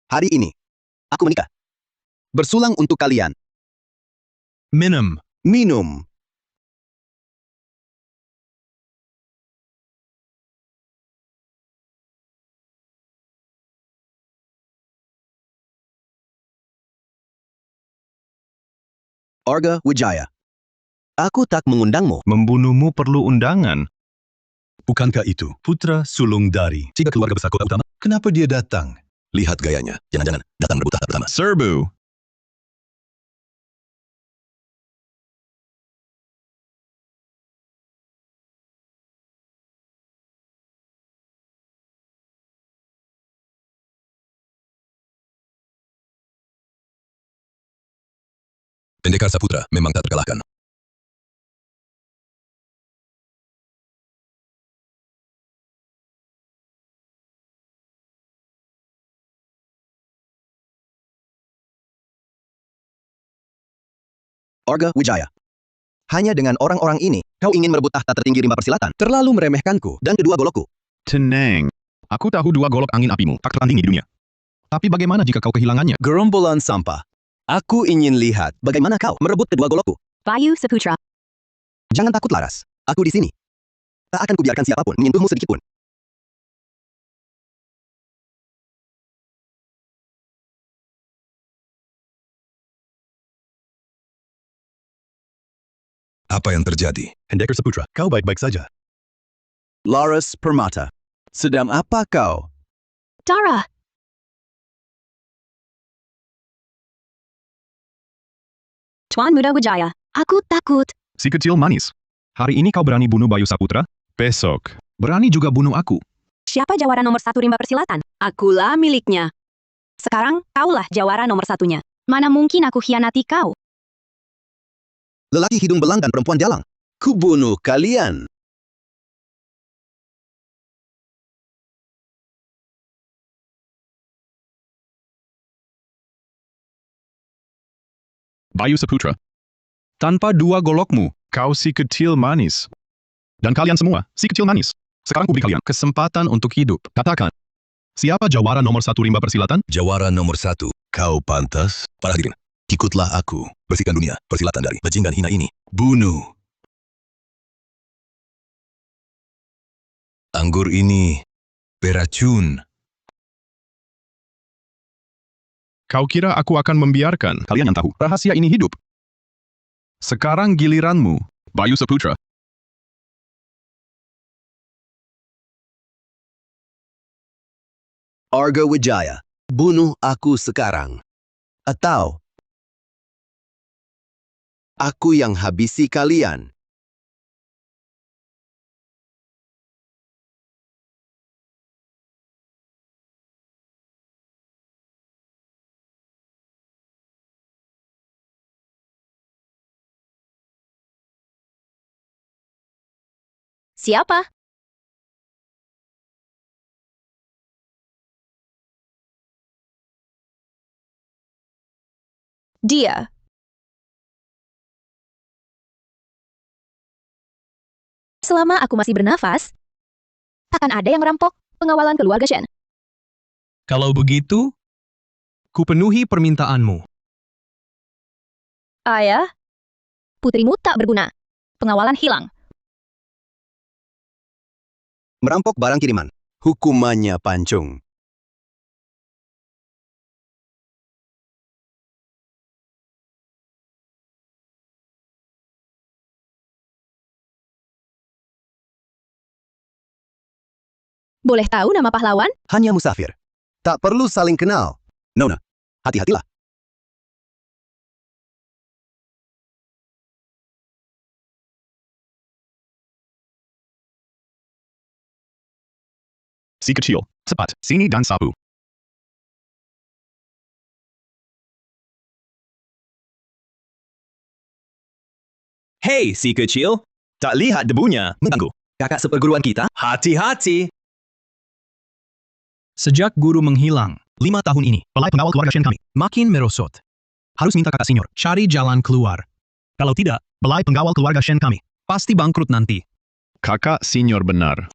Hari ini, aku menikah. Bersulang untuk kalian. Minum. Minum. Arga Wijaya. Aku tak mengundangmu. Membunuhmu perlu undangan. Bukankah itu putra sulung dari tiga keluarga besar kota utama? Kenapa dia datang? Lihat gayanya. Jangan-jangan datang merebut tahta pertama. Serbu. Pendekar Saputra memang tak terkalahkan. Arga Wijaya. Hanya dengan orang-orang ini, kau ingin merebut tahta tertinggi rimba persilatan. Terlalu meremehkanku dan kedua golokku. Tenang. Aku tahu dua golok angin apimu tak tertandingi di dunia. Tapi bagaimana jika kau kehilangannya? Gerombolan sampah. Aku ingin lihat bagaimana kau merebut kedua golokku. Bayu Saputra. Jangan takut, Laras. Aku di sini. Tak akan kubiarkan siapapun menyentuhmu sedikitpun. Apa yang terjadi? Pendekar Saputra, kau baik-baik saja. Laras Permata. Sedang apa kau? Dara. Tuan Muda Wijaya. Aku takut. Si kecil manis. Hari ini kau berani bunuh Bayu Saputra? Besok. Berani juga bunuh aku. Siapa jawara nomor 1 rimba persilatan? Akulah miliknya. Sekarang kaulah jawara nomor 1-nya. Mana mungkin aku khianati kau? Lelaki hidung belang dan perempuan jalang. Kubunuh kalian. Bayu Saputra. Tanpa dua golokmu, kau si kecil manis. Dan kalian semua, si kecil manis. Sekarang kuberi kalian kesempatan untuk hidup. Katakan, siapa jawara nomor 1 rimba persilatan? Jawara nomor 1. Kau pantas. Para hadirin, ikutlah aku. Bersihkan dunia persilatan dari bajingan hina ini. Bunuh. Anggur ini beracun. Kau kira aku akan membiarkan kalian yang tahu rahasia ini hidup? Sekarang giliranmu, Bayu Saputra. Arga Wijaya. Bunuh aku sekarang. Atau aku yang habisi kalian. Siapa? Dia. Selama aku masih bernafas, akan ada yang merampok pengawalan keluarga Shen. Kalau begitu, kupenuhi permintaanmu. Ayah, putrimu tak berguna. Pengawalan hilang. Merampok barang kiriman. Hukumannya pancung. Boleh tahu nama pahlawan? Hanya musafir. Tak perlu saling kenal. Nona, hati-hatilah. Si kecil, cepat, sini dan sapu. Hei, si kecil. Tak lihat debunya. Mengganggu. Kakak seperguruan kita? Hati-hati. Sejak guru menghilang, 5 tahun ini, Belai pengawal keluarga Shen kami. makin merosot. Harus minta kakak senior. Cari jalan keluar. Kalau tidak, Belai pengawal keluarga Shen kami. pasti bangkrut nanti. Kakak senior benar.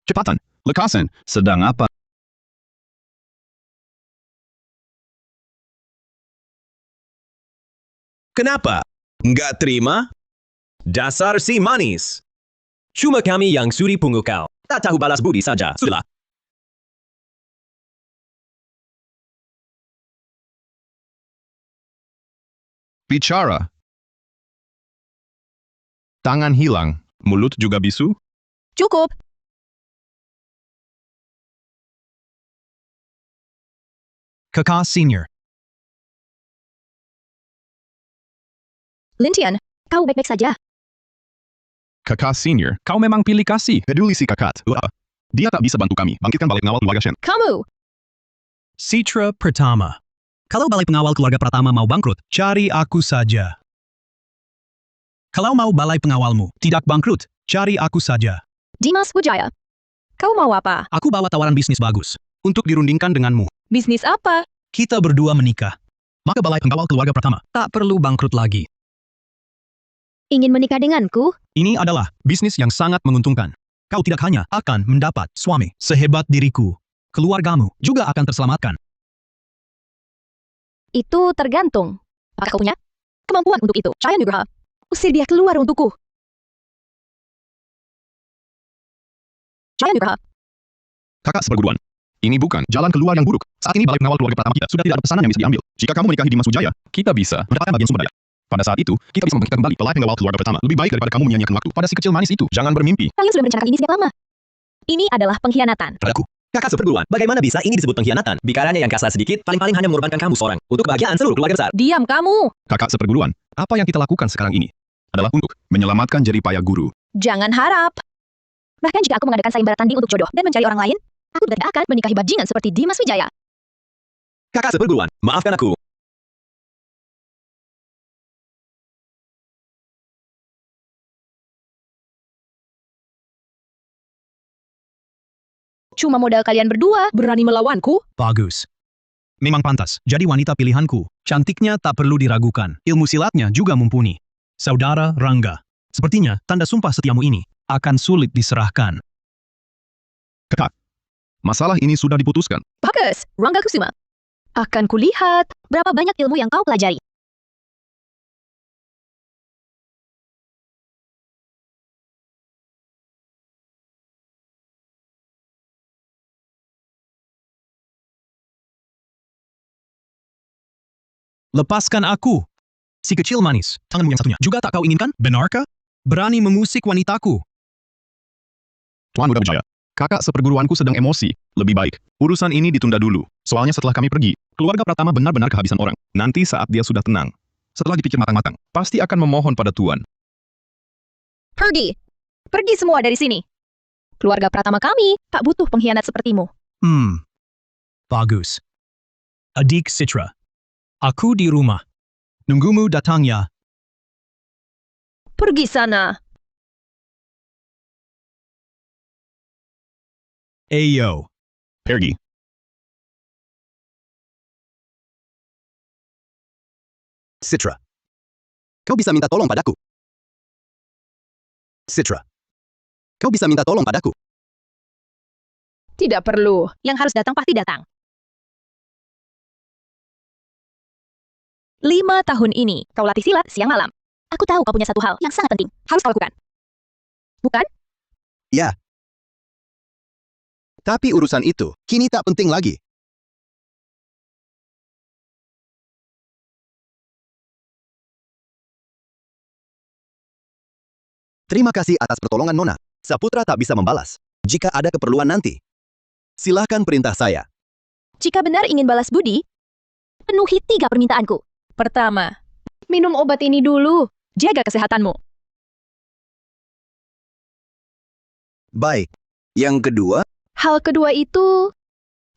Cepatan, lekasan. Sedang apa? Kenapa? Nggak terima? Dasar si manis. Cuma kami yang sudi pungut kau. Tak tahu balas budi saja. Sudahlah. Bicara. Tangan hilang, mulut juga bisu. Cukup. Kakak Senior. Lintian, kau baik-baik saja. Kakak Senior, kau memang pilih kasih. Peduli si kakak. Dia tak bisa bantu kami. Bangkitkan balik pengawal keluarga Shen. Kamu. Citra Pertama. Kalau balai pengawal keluarga Pratama mau bangkrut, cari aku saja. Kalau mau balai pengawalmu tidak bangkrut, cari aku saja. Dimas Wijaya. Kau mau apa? Aku bawa tawaran bisnis bagus untuk dirundingkan denganmu. Bisnis apa? Kita berdua menikah. Maka balai pengawal keluarga Pratama tak perlu bangkrut lagi. Ingin menikah denganku? Ini adalah bisnis yang sangat menguntungkan. Kau tidak hanya akan mendapat suami sehebat diriku, keluargamu juga akan terselamatkan. Itu tergantung. Apakah kau punya kemampuan untuk itu? Cahaya Nugraha. Usir dia keluar untukku. Cahaya Nugraha. Kakak seperguruan. Ini bukan jalan keluar yang buruk. Saat ini balai pengawal keluarga Pratama kita sudah tidak ada pesanan yang bisa diambil. Jika kamu menikahi Dimas Wijaya, kita bisa mendapatkan bagian sumber daya. Pada saat itu, kita bisa membangkitkan kembali balai pengawal keluarga Pratama. Lebih baik daripada kamu menyia-nyiakan waktu pada si kecil manis itu. Jangan bermimpi. Kalian sudah merencanakan ini sejak lama. Ini adalah pengkhianatan. Padaku. Kakak seperguruan, bagaimana bisa ini disebut pengkhianatan? Bicaranya yang kasar sedikit, paling-paling hanya mengorbankan kamu seorang. Untuk kebahagiaan seluruh keluarga besar. Diam kamu. Kakak seperguruan, apa yang kita lakukan sekarang ini adalah untuk menyelamatkan jerih payah guru. Jangan harap. Bahkan jika aku mengadakan sayembara tanding untuk jodoh dan mencari orang lain, aku tidak akan menikahi bajingan seperti Dimas Wijaya. Kakak seperguruan, maafkan aku. Cuma modal kalian berdua berani melawanku? Bagus. Memang pantas jadi wanita pilihanku. Cantiknya tak perlu diragukan. Ilmu silatnya juga mumpuni. Saudara Rangga. Sepertinya tanda sumpah setiamu ini akan sulit diserahkan. Kakak, masalah ini sudah diputuskan. Bagus, Rangga Kusuma. Akan kulihat berapa banyak ilmu yang kau pelajari. Lepaskan aku. Si kecil manis, tanganmu yang satunya juga tak kau inginkan? Benarkah? Berani mengusik wanitaku. Tuan Muda Wijaya, kakak seperguruanku sedang emosi. Lebih baik, urusan ini ditunda dulu. Soalnya setelah kami pergi, keluarga Pratama benar-benar kehabisan orang. Nanti saat dia sudah tenang, setelah dipikir matang-matang, pasti akan memohon pada Tuan. Pergi. Pergi semua dari sini. Keluarga Pratama kami tak butuh pengkhianat sepertimu. Bagus. Adik Citra. Aku di rumah. Nunggumu datang ya. Pergi sana. Ayo. Pergi. Citra. Kau bisa minta tolong padaku. Citra. Kau bisa minta tolong padaku. Tidak perlu. Yang harus datang pasti datang. 5 tahun ini, kau latih silat siang malam. Aku tahu kau punya satu hal yang sangat penting. Harus kau lakukan. Bukan? Ya. Tapi urusan itu kini tak penting lagi. Terima kasih atas pertolongan Nona. Saputra tak bisa membalas. Jika ada keperluan nanti, silakan perintah saya. Jika benar ingin balas budi, penuhi 3 permintaanku. Pertama, minum obat ini dulu. Jaga kesehatanmu. Baik. Yang kedua, Hal kedua itu,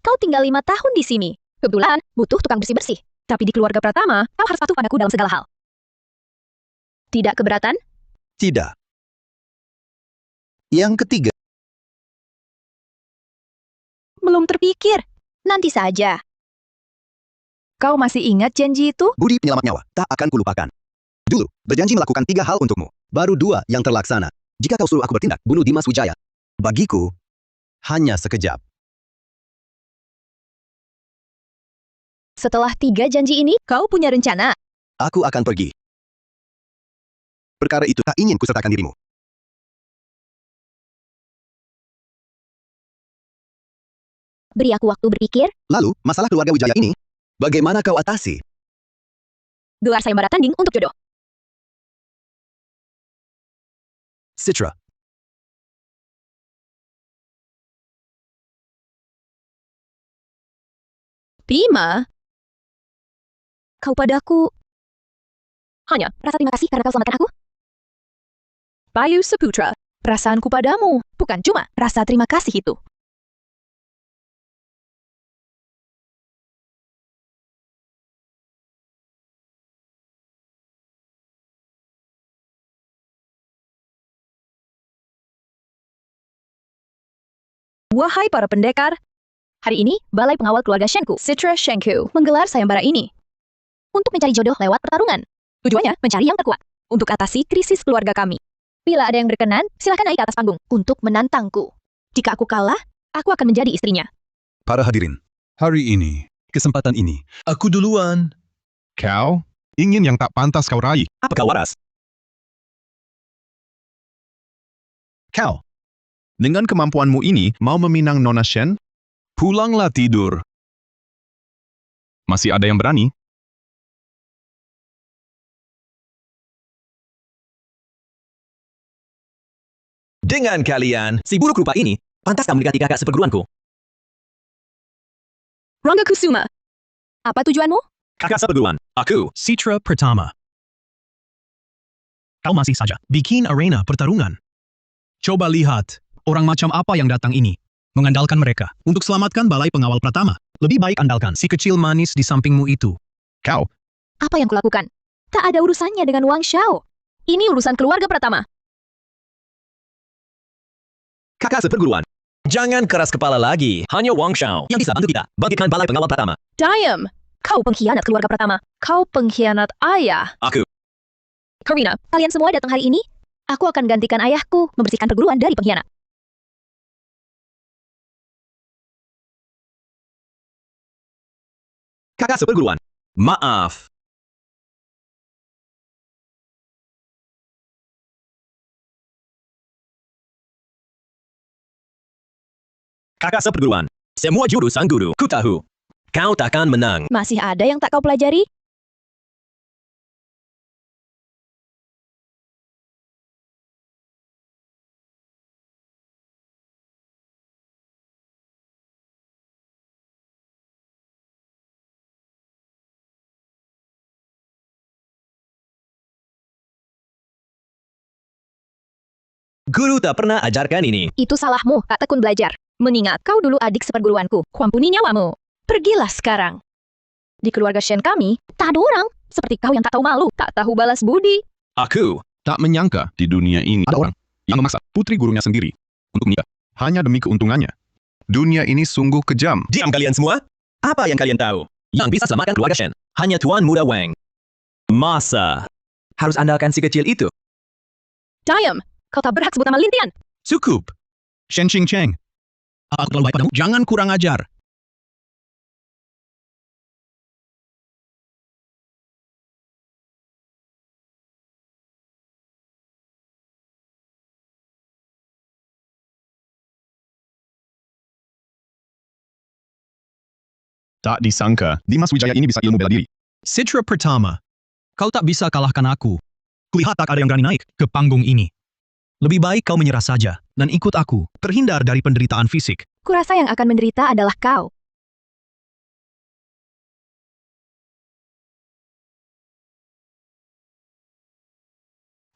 kau tinggal 5 tahun di sini. Kebetulan, butuh tukang bersih-bersih. Tapi di keluarga Pratama, kau harus patuh padaku dalam segala hal. Tidak keberatan? tidak. Yang ketiga, Belum terpikir. Nanti saja. Kau masih ingat janji itu? budi penyelamat nyawa tak akan kulupakan. Dulu, berjanji melakukan 3 hal untukmu. Baru 2 yang terlaksana. Jika kau suruh aku bertindak, bunuh Dimas Wijaya. Bagiku, hanya sekejap. Setelah 3 janji ini, kau punya rencana. Aku akan pergi. Perkara itu tak ingin kusertakan dirimu. Beri aku waktu berpikir. Lalu, masalah keluarga Wijaya ini, bagaimana kau atasi? Gelar sayembara tanding untuk jodoh. Citra, Bima? Kau padaku hanya rasa terima kasih karena kau selamatkan aku? Bayu Saputra, perasaanku padamu bukan cuma rasa terima kasih itu. Wahai para pendekar, hari ini Balai Pengawal Keluarga Shenku, Citra Shenku, menggelar sayembara ini untuk mencari jodoh lewat pertarungan. Tujuannya mencari yang terkuat untuk atasi krisis keluarga kami. Bila ada yang berkenan, silakan naik ke atas panggung untuk menantangku. Jika aku kalah, aku akan menjadi istrinya. Para hadirin, hari ini, kesempatan ini, aku duluan. Kau ingin yang tak pantas kau raih. Apakah waras? Kau, dengan kemampuanmu ini, mau meminang Nona Shen? Pulanglah tidur. Masih ada yang berani? Dengan kalian, si buruk rupa ini, pantaskah mendekati kakak seperguruanku? Rangga Kusuma, apa tujuanmu? Kakak seperguruan, aku. Citra Pratama. Kau masih saja bikin arena pertarungan. Coba lihat, orang macam apa yang datang ini. Mengandalkan mereka untuk selamatkan Balai Pengawal Pratama. Lebih baik andalkan si kecil manis di sampingmu itu. Kau, Apa yang kulakukan? Tak ada urusannya dengan Wang Xiao. Ini urusan keluarga Pratama. Kakak seperguruan. Jangan keras kepala lagi. Hanya Wang Xiao yang bisa bantu kita bangkitkan Balai Pengawal Pratama. Diam! Kau pengkhianat keluarga Pratama. Kau pengkhianat ayah. Aku. Karina, kalian semua datang hari ini? Aku akan gantikan ayahku membersihkan perguruan dari pengkhianat. Kakak seperguruan. Maaf. Kakak seperguruan. Semua jurus sang guru, ku tahu. Kau takkan menang. Masih ada yang tak kau pelajari? Guru tak pernah ajarkan ini. Itu salahmu, tak tekun belajar. Mengingat kau dulu adik seperguruanku, kuampuni nyawamu. Pergilah sekarang. Di keluarga Shen kami, tak ada orang seperti kau yang tak tahu malu, tak tahu balas budi. Aku. tak menyangka di dunia ini ada orang yang memaksa putri gurunya sendiri untuk menikah hanya demi keuntungannya. Dunia ini sungguh kejam. Diam kalian semua. Apa yang kalian tahu? Yang bisa selamatkan keluarga Shen hanya Tuan Muda Wang. Masa harus andalkan si kecil itu? Diam! Kau tak berhak sebut nama Lintian. Cukup. Shen Xing Cheng. Aku terlalu baik padamu. Jangan kurang ajar. Tak disangka, Dimas Wijaya ini bisa ilmu bela diri. Citra Pratama. Kau tak bisa kalahkan aku. Kulihat tak ada yang berani naik ke panggung ini. Lebih baik kau menyerah saja dan ikut aku. Terhindar dari penderitaan fisik. Kurasa yang akan menderita adalah kau.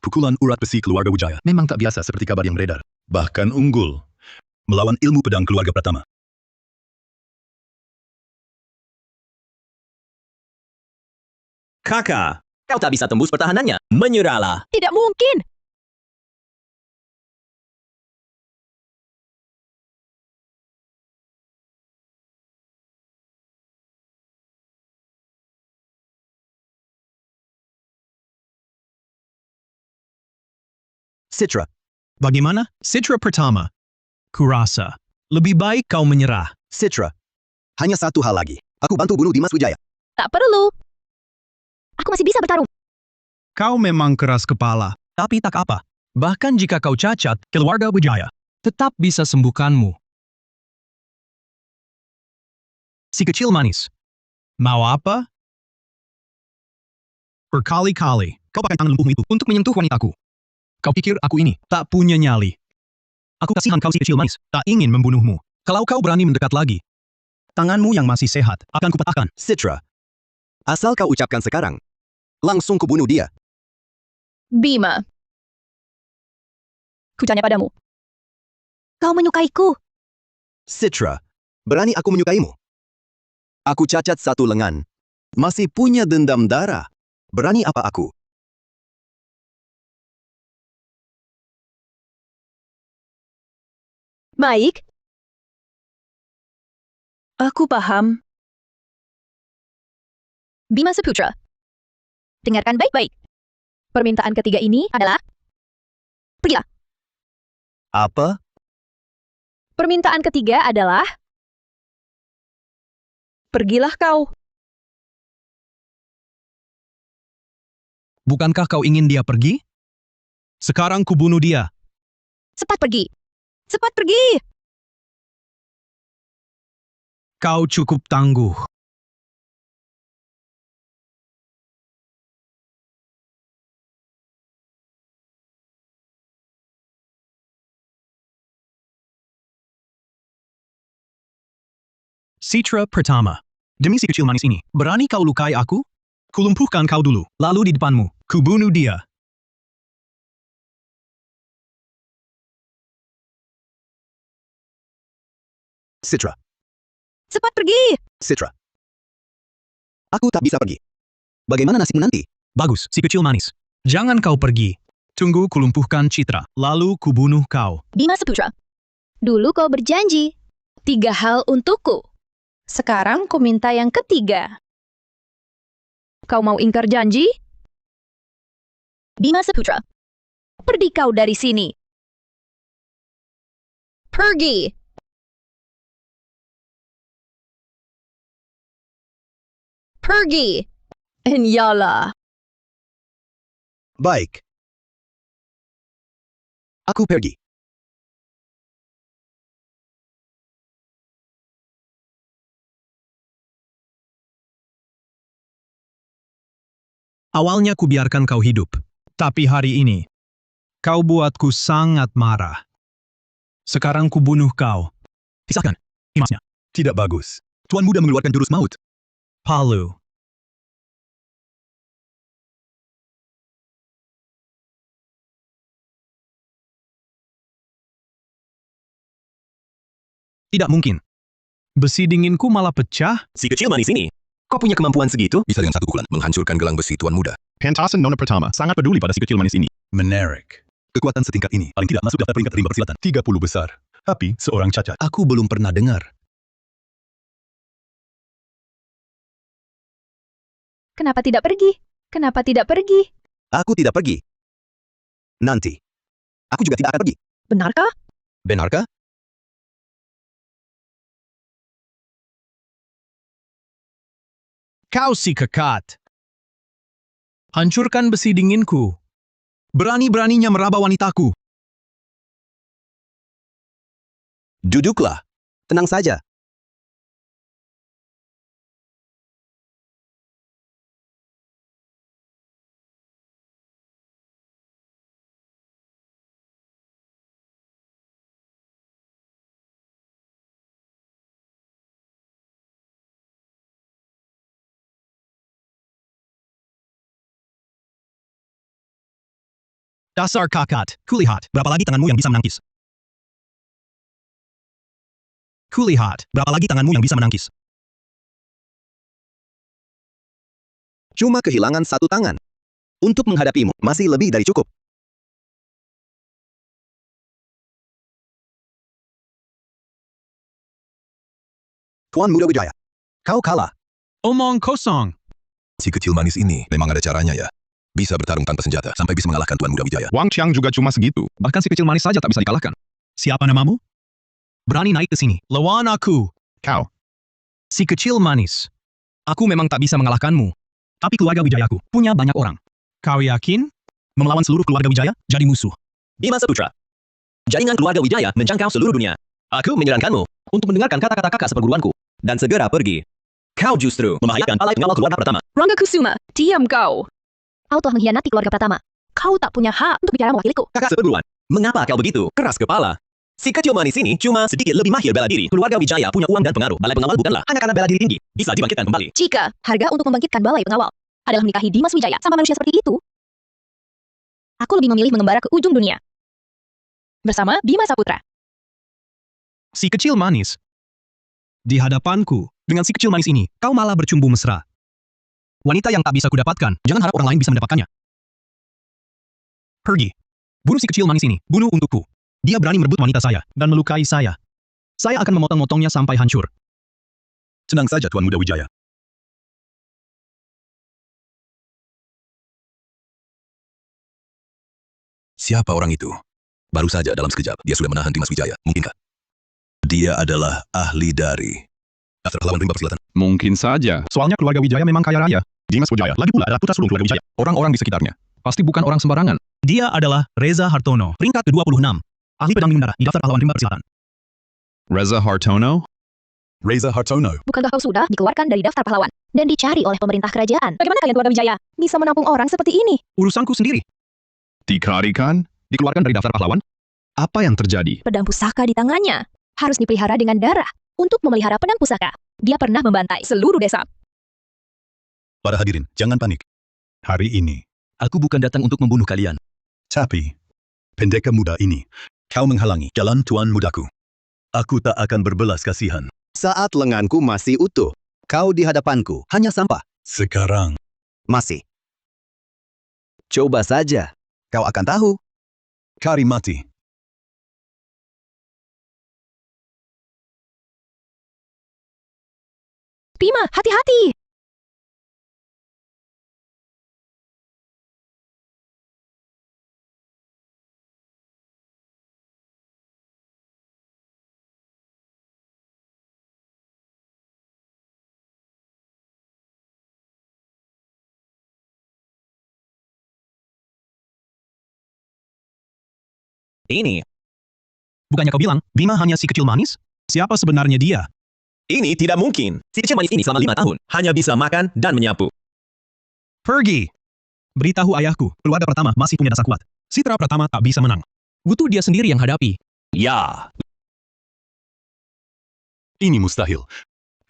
Pukulan urat besi keluarga Wijaya memang tak biasa seperti kabar yang beredar. Bahkan unggul melawan ilmu pedang keluarga Pratama. Kakak, kau tak bisa tembus pertahanannya. Menyerahlah. Tidak mungkin! Citra, Bagaimana? Citra Pratama. Kurasa. Lebih baik kau menyerah. Citra. Hanya satu hal lagi. Aku bantu bunuh Dimas Wijaya. Tak perlu. Aku masih bisa bertarung. Kau memang keras kepala. Tapi tak apa. Bahkan jika kau cacat, keluarga Wijaya tetap bisa sembuhkanmu. Si kecil manis. Mau apa? Berkali-kali, kau pakai tangan lumpuhmu itu untuk menyentuh wanitaku. Kau pikir aku ini tak punya nyali? Aku kasihan kau si kecil manis, tak ingin membunuhmu. Kalau kau berani mendekat lagi, tanganmu yang masih sehat akan kupatahkan. Citra, asal kau ucapkan sekarang, langsung kubunuh dia. Bima. Kutanya padamu. Kau menyukaiku. Citra, berani aku menyukaimu? Aku cacat satu lengan, masih punya dendam darah. Berani apa aku? Baik. Aku paham. Bima Saputra. Dengarkan baik-baik. Permintaan ketiga ini adalah... Pergilah. Apa? Permintaan ketiga adalah... Pergilah kau. Bukankah kau ingin dia pergi? Sekarang kubunuh dia. Cepat pergi. Cepat pergi. Kau cukup tangguh. Citra pertama. Demi si kecil manis ini, berani kau lukai aku? Kulumpuhkan kau dulu, lalu di depanmu, kubunuh dia. Citra, Cepat pergi. Citra. Aku tak bisa pergi. Bagaimana nasibmu nanti? Bagus, si kecil manis. Jangan kau pergi. Tunggu kulumpuhkan Citra, lalu kubunuh kau. Bima Saputra. Dulu kau berjanji 3 hal untukku. Sekarang ku minta yang ketiga. Kau mau ingkar janji? Bima Saputra. Pergi kau dari sini. Pergi. Pergi. Iyalah. Baik. Aku pergi. Awalnya kubiarkan kau hidup, tapi hari ini, kau buatku sangat marah. Sekarang kubunuh kau. Pisahkan, emasnya. Tidak bagus. Tuan Muda mengeluarkan jurus maut. Palu. Tidak mungkin. Besi dinginku malah pecah. Si kecil manis ini, kau punya kemampuan segitu? Bisa dengan satu pukulan menghancurkan gelang besi Tuan Muda. Pentasan nona pertama sangat peduli pada si kecil manis ini. Menarik. Kekuatan setingkat ini paling tidak masuk daftar peringkat rimba persilatan. 30 besar. Tapi seorang cacat. Aku belum pernah dengar. Kenapa tidak pergi? Kenapa tidak pergi? Aku tidak pergi. Nanti. Aku juga tidak akan pergi. Benarkah? Benarkah? Kau si kekat. Hancurkan besi dinginku. Berani-beraninya meraba wanitaku. Duduklah. Tenang saja. Dasar kakat. Kulihat, berapa lagi tanganmu yang bisa menangkis? Kulihat, berapa lagi tanganmu yang bisa menangkis? Cuma kehilangan satu tangan. Untuk menghadapimu, masih lebih dari cukup. Tuan Muda Wijaya, kau kalah. Omong kosong. Si kecil manis ini memang ada caranya ya. Bisa bertarung tanpa senjata sampai bisa mengalahkan Tuan Muda Wijaya. Wang Qiang juga cuma segitu. Bahkan si kecil manis saja tak bisa dikalahkan. Siapa namamu? Berani naik ke sini. Lawan aku. Kau. Si kecil manis. Aku memang tak bisa mengalahkanmu. Tapi keluarga Wijayaku punya banyak orang. Kau yakin? Melawan seluruh keluarga Wijaya, jadi musuh. Bima Saputra. Jaringan keluarga Wijaya menjangkau seluruh dunia. Aku menyarankanmu untuk mendengarkan kata-kata kakak seperguruanku dan segera pergi. Kau justru membahayakan alai pengawal keluarga pertama. Rangga Kusuma, diam kau. Kau telah mengkhianati keluarga Pratama. Kau tak punya hak untuk bicara mewakiliku. Kakak seperguruan, mengapa kau begitu keras kepala? Si kecil manis ini cuma sedikit lebih mahir bela diri. Keluarga Wijaya punya uang dan pengaruh. Balai pengawal bukanlah hanya karena bela diri tinggi. Bisa dibangkitkan kembali. Jika harga untuk membangkitkan balai pengawal adalah menikahi Dimas Wijaya sama manusia seperti itu, aku lebih memilih mengembara ke ujung dunia. Bersama Bima Saputra. Si kecil manis. Di hadapanku, dengan si kecil manis ini, kau malah bercumbu mesra. Wanita yang tak bisa kudapatkan, jangan harap orang lain bisa mendapatkannya. Pergi. Bunuh si kecil manis ini, bunuh untukku. Dia berani merebut wanita saya, dan melukai saya. Saya akan memotong-motongnya sampai hancur. Tenang saja, Tuan Muda Wijaya. Siapa orang itu? Baru saja dalam sekejap, dia sudah menahan Dimas Wijaya. Mungkinkah? Dia adalah ahli dari Daftar Pahlawan Rimba Persilatan. Mungkin saja. Soalnya keluarga Wijaya memang kaya raya. Dimas Wijaya, lagi pula adalah putra sulung keluarga Wijaya. Orang-orang di sekitarnya pasti bukan orang sembarangan. Dia adalah Reza Hartono, peringkat ke-26. Ahli pedang dingin darah di Daftar Pahlawan Rimba Persilatan. Reza Hartono? Reza Hartono. Bukankah kau sudah dikeluarkan dari daftar pahlawan dan dicari oleh pemerintah kerajaan? Bagaimana kalian keluarga Wijaya bisa menampung orang seperti ini? Urusanku sendiri. Dikarikan? Dikeluarkan dari daftar pahlawan? Apa yang terjadi? Pedang pusaka di tangannya harus dipelihara dengan darah. Untuk memelihara pedang pusaka, dia pernah membantai seluruh desa. Para hadirin, jangan panik. Hari ini, aku bukan datang untuk membunuh kalian. Tapi, pendekar muda ini, kau menghalangi jalan Tuan Mudaku. Aku tak akan berbelas kasihan. Saat lenganku masih utuh, kau di hadapanku hanya sampah. Sekarang, Masih. Coba saja, kau akan tahu. Kari mati. Bima, hati-hati! Ini Bukannya kau bilang, Bima hanya si kecil manis? Siapa sebenarnya dia? tidak mungkin. Si kecil manis ini selama 5 tahun hanya bisa makan dan menyapu. Pergi! Beritahu ayahku, keluarga pertama masih punya dasar kuat. Citra Pratama tak bisa menang. Butuh dia sendiri yang hadapi. Ya, Ini mustahil.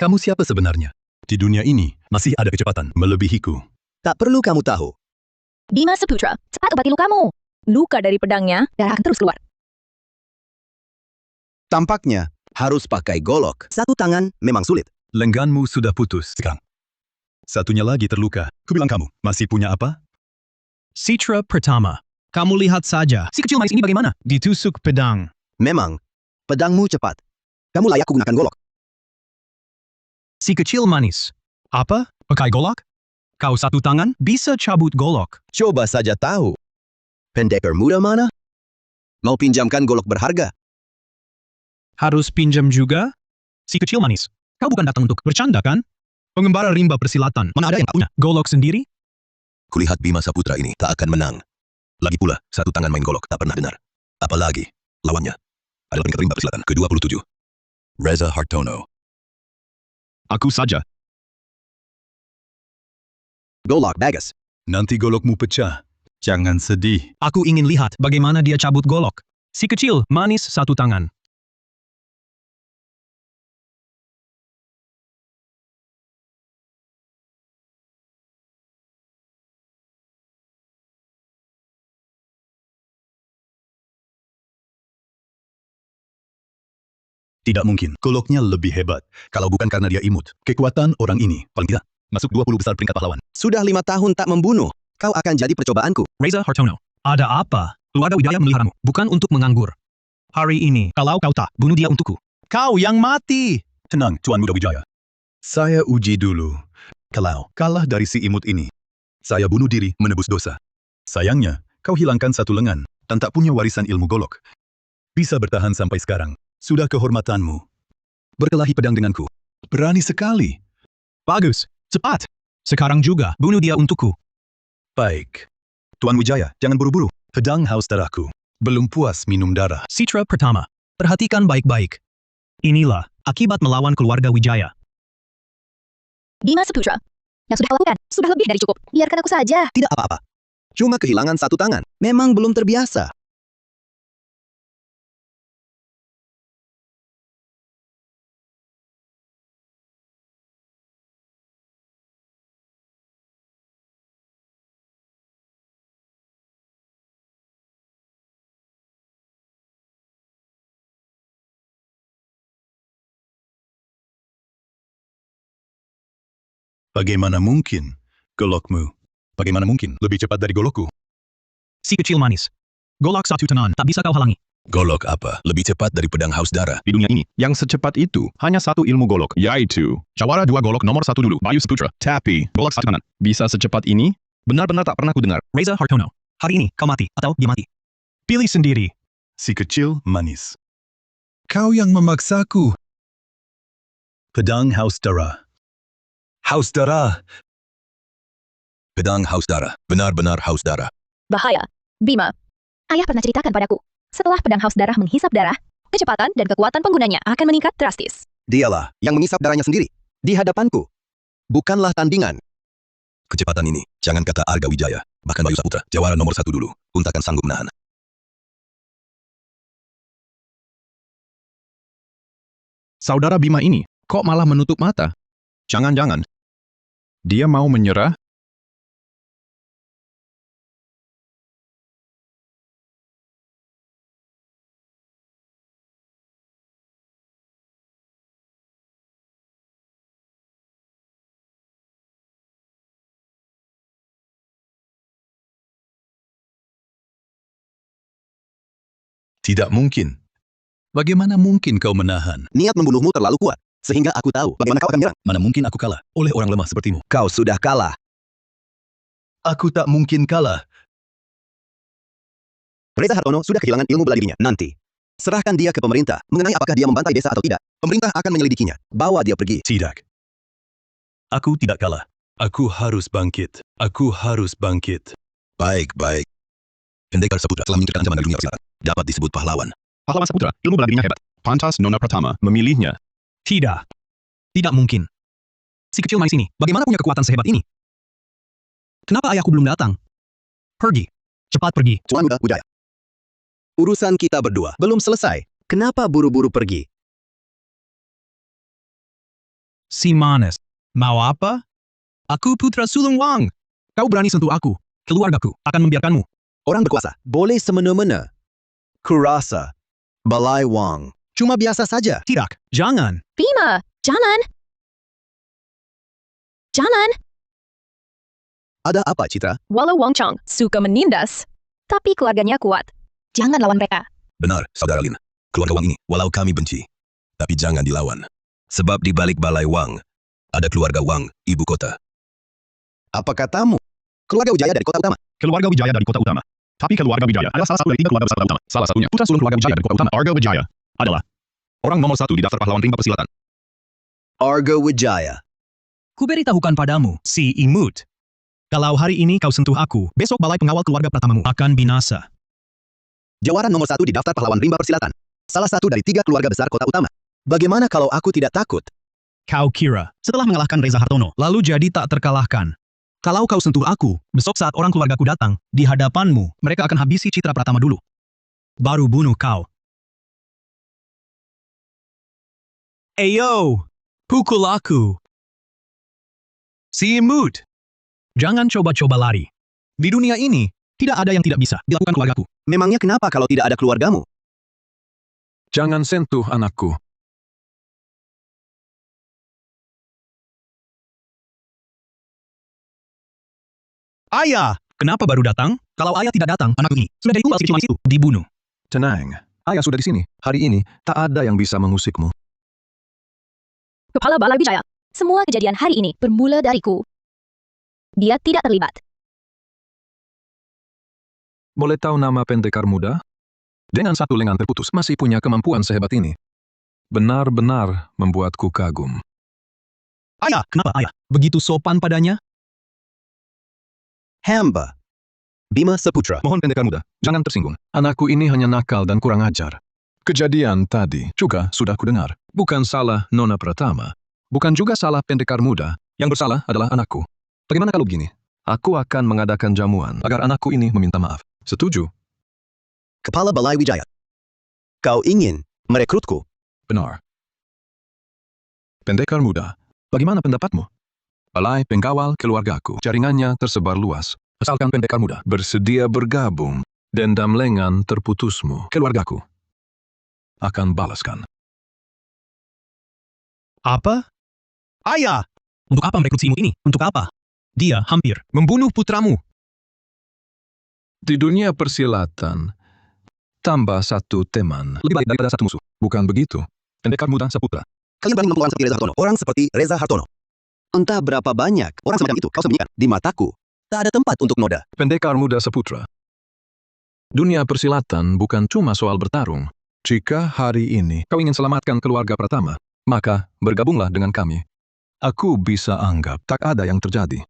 Kamu siapa sebenarnya? Di dunia ini, masih ada kecepatan melebihiku. Tak perlu kamu tahu. Bima Saputra, cepat obati lukamu. Luka dari pedangnya, darah akan terus keluar. Tampaknya harus pakai golok. Satu tangan memang sulit. Lengganmu sudah putus sekarang. Satunya lagi terluka. Kubilang kamu, masih punya apa? Citra Pratama. Kamu lihat saja, si kecil manis ini bagaimana? Ditusuk pedang. Memang, pedangmu cepat. Kamu layak gunakan golok. Si kecil manis. Apa? Pakai golok? Kau satu tangan bisa cabut golok. Coba saja tahu. Pendekar muda mana? Mau pinjamkan golok berharga? Harus pinjam juga? Si kecil manis. Kau bukan datang untuk bercanda kan? Pengembara rimba persilatan. Mana ada yang tak punya? Golok sendiri? Kulihat Bima Saputra ini tak akan menang. Lagi pula, satu tangan main golok tak pernah benar. Apalagi, lawannya adalah peringkat rimba persilatan ke-27. Reza Hartono. Aku saja. Golok bagus. Nanti golokmu pecah. Jangan sedih. Aku ingin lihat bagaimana dia cabut golok. Si kecil manis satu tangan. Tidak mungkin. Goloknya lebih hebat. Kalau bukan karena dia imut. Kekuatan orang ini, paling tidak, masuk 20 besar peringkat pahlawan. Sudah 5 tahun tak membunuh. Kau akan jadi percobaanku. Reza Hartono. Ada apa? Keluarga Wijaya memeliharamu, bukan untuk menganggur. Hari ini, kalau kau tak, bunuh dia untukku. Kau yang mati! Tenang, Tuan Muda Wijaya. Saya uji dulu. Kalau kalah dari si imut ini, saya bunuh diri menebus dosa. Sayangnya, kau hilangkan satu lengan dan tak punya warisan ilmu golok. Bisa bertahan sampai sekarang. Sudah kehormatanmu. Berkelahi pedang denganku. Berani sekali. Bagus, cepat. Sekarang juga, bunuh dia untukku. Baik. Tuan Wijaya, jangan buru-buru. Pedang haus darahku. Belum puas minum darah. Citra pertama. Perhatikan baik-baik. Inilah akibat melawan keluarga Wijaya. Bima Saputra. Yang sudah kau lakukan, sudah lebih dari cukup. Biarkan aku saja. Tidak apa-apa. Cuma kehilangan satu tangan. Memang belum terbiasa. Bagaimana mungkin? Golokmu. Bagaimana mungkin? Lebih cepat dari golokku. Si kecil manis. Golok satu tenan, tak bisa kau halangi. Golok apa? Lebih cepat dari pedang haus darah. Di dunia ini, yang secepat itu hanya satu ilmu golok, yaitu Jawara 2 golok nomor 1 dulu, Bayu Saputra. Tapi, golok satu kanan. Bisa secepat ini? Benar-benar tak pernah kudengar. Reza Hartono. Hari ini kau mati atau dia mati. Pilih sendiri. Si kecil manis. Kau yang memaksaku. Pedang haus darah. Haus darah. Pedang haus darah. Benar-benar haus darah. Bahaya. Bima. Ayah pernah ceritakan padaku. Setelah pedang haus darah menghisap darah, kecepatan dan kekuatan penggunanya akan meningkat drastis. Dialah yang mengisap darahnya sendiri. Di hadapanku. Bukanlah tandingan. Kecepatan ini, jangan kata Arga Wijaya. Bahkan Bayu Saputra, Jawara nomor 1 dulu. Pun takkan sanggup menahan. Saudara Bima ini, kok malah menutup mata? Jangan-jangan. Dia mau menyerah? Tidak mungkin. Bagaimana mungkin kau menahan? Niat membunuhmu terlalu kuat. Sehingga aku tahu bagaimana kau akan menyerang. Mana mungkin aku kalah oleh orang lemah sepertimu? Kau sudah kalah. Aku tak mungkin kalah. Reza Hartono sudah kehilangan ilmu bela dirinya. Nanti. Serahkan dia ke pemerintah. Mengenai apakah dia membantai desa atau tidak. Pemerintah akan menyelidikinya. Bawa dia pergi. Tidak. Aku tidak kalah. Aku harus bangkit. Aku harus bangkit. Baik, baik. Pendekar Saputra telah menyingkirkan ancaman dari dunia persilatan. Dapat disebut pahlawan. Pahlawan Saputra, ilmu bela dirinya hebat. Pantas Nona Pratama memilihnya. Tidak. Tidak mungkin. Si kecil manis ini, bagaimana punya kekuatan sehebat ini? Kenapa ayahku belum datang? Pergi. Cepat pergi. Tuan Muda Wijaya. Urusan kita berdua belum selesai. Kenapa buru-buru pergi? Si manis. Mau apa? Aku putra sulung Wang. Kau berani sentuh aku. Keluargaku akan membiarkanmu. Orang berkuasa boleh semena-mena. Kurasa. Balai Wang. Cuma biasa saja. Tidak. Jangan. Bima, jangan. Jangan. Ada apa, Citra? Walau Wang Chong suka menindas, tapi keluarganya kuat. Jangan lawan mereka. Benar, Saudara Lin. Keluarga Wang ini, walau kami benci, tapi jangan dilawan. Sebab di balik balai Wang, ada keluarga Wang, ibu kota. Apa katamu? Keluarga Wijaya dari kota utama. Keluarga Wijaya dari kota utama. Tapi keluarga Wijaya adalah salah satu dari 3 keluarga besar utama. Salah satunya, putra sulung keluarga Wijaya dari kota utama, Arga Wijaya, adalah orang nomor 1 di daftar pahlawan rimba persilatan. Arga Wijaya. Kuberitahukan padamu, si imut. Kalau hari ini kau sentuh aku, besok balai pengawal keluarga pertamamu akan binasa. Jawara nomor 1 di daftar pahlawan rimba persilatan. Salah satu dari 3 keluarga besar kota utama. Bagaimana kalau aku tidak takut? Kau kira, setelah mengalahkan Reza Hartono, lalu jadi tak terkalahkan. Kalau kau sentuh aku, besok saat orang keluargaku datang, di hadapanmu, mereka akan habisi Citra Pratama dulu. Baru bunuh kau. Ayo, pukul aku. Si imut. Jangan coba-coba lari. Di dunia ini, tidak ada yang tidak bisa dilakukan keluargaku. Memangnya kenapa kalau tidak ada keluargamu? Jangan sentuh anakku. Ayah, kenapa baru datang? Kalau ayah tidak datang, anak ini sudah dari tumbal si kecil manis itu dibunuh. Tenang, ayah sudah di sini. Hari ini, tak ada yang bisa mengusikmu. Kepala Balai Wijaya. Semua kejadian hari ini bermula dariku. Dia tidak terlibat. Boleh tahu nama pendekar muda? Dengan satu lengan terputus, masih punya kemampuan sehebat ini. Benar-benar membuatku kagum. Ayah, kenapa ayah begitu sopan padanya? Hamba. Bima Saputra. Mohon pendekar muda, jangan tersinggung. Anakku ini hanya nakal dan kurang ajar. Kejadian tadi juga sudah kudengar. Bukan salah Nona Pratama. Bukan juga salah pendekar muda. Yang bersalah adalah anakku. Bagaimana kalau begini? Aku akan mengadakan jamuan agar anakku ini meminta maaf. Setuju? Kepala Balai Wijaya. Kau ingin merekrutku? Benar. Pendekar muda, bagaimana pendapatmu? Balai pengawal keluargaku, jaringannya tersebar luas. Asalkan pendekar muda bersedia bergabung, dendam lengan terputusmu, keluargaku akan balaskan. Apa? Ayah! Untuk apa merekrut si imut ini? Untuk apa? Dia hampir membunuh putramu. Di dunia persilatan, tambah satu teman lebih baik daripada satu musuh. Bukan begitu? Pendekar muda Saputra. Kalian berani membunuh orang seperti Reza Hartono? Orang seperti Reza Hartono. Entah berapa banyak orang semacam itu kau sembunyikan. Di mataku, tak ada tempat untuk noda. Pendekar muda Saputra. Dunia persilatan bukan cuma soal bertarung. Jika hari ini kau ingin selamatkan keluarga Pratama, maka bergabunglah dengan kami. Aku bisa anggap tak ada yang terjadi.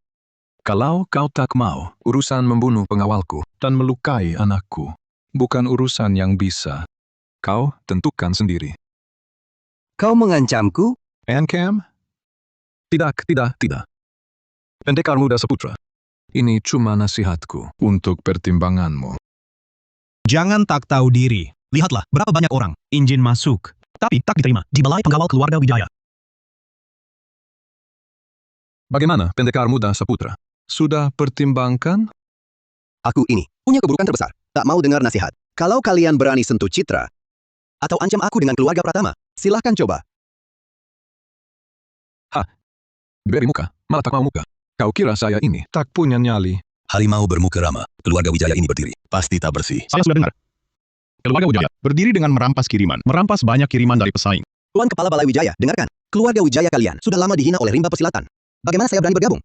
Kalau kau tak mau, urusan membunuh pengawalku dan melukai anakku bukan urusan yang bisa kau tentukan sendiri. Kau mengancamku? Encam? Tidak. Pendekar muda Saputra. Ini cuma nasihatku untuk pertimbanganmu. Jangan tak tahu diri. Lihatlah berapa banyak orang izin masuk, tapi tak diterima di Balai Pengawal Keluarga Wijaya. Bagaimana pendekar muda Saputra? Sudah pertimbangkan? Aku ini punya keburukan terbesar. Tak mau dengar nasihat. Kalau kalian berani sentuh Citra, atau ancam aku dengan keluarga Pratama, silahkan coba. Beri muka, malah tak mau muka. Kau kira saya ini tak punya nyali? Harimau bermuka ramah. Keluarga Wijaya ini berdiri. Pasti tak bersih. Saya sudah dengar. Keluarga Wijaya berdiri dengan merampas kiriman. Merampas banyak kiriman dari pesaing. Tuan Kepala Balai Wijaya, dengarkan. Keluarga Wijaya kalian sudah lama dihina oleh rimba persilatan. Bagaimana saya berani bergabung?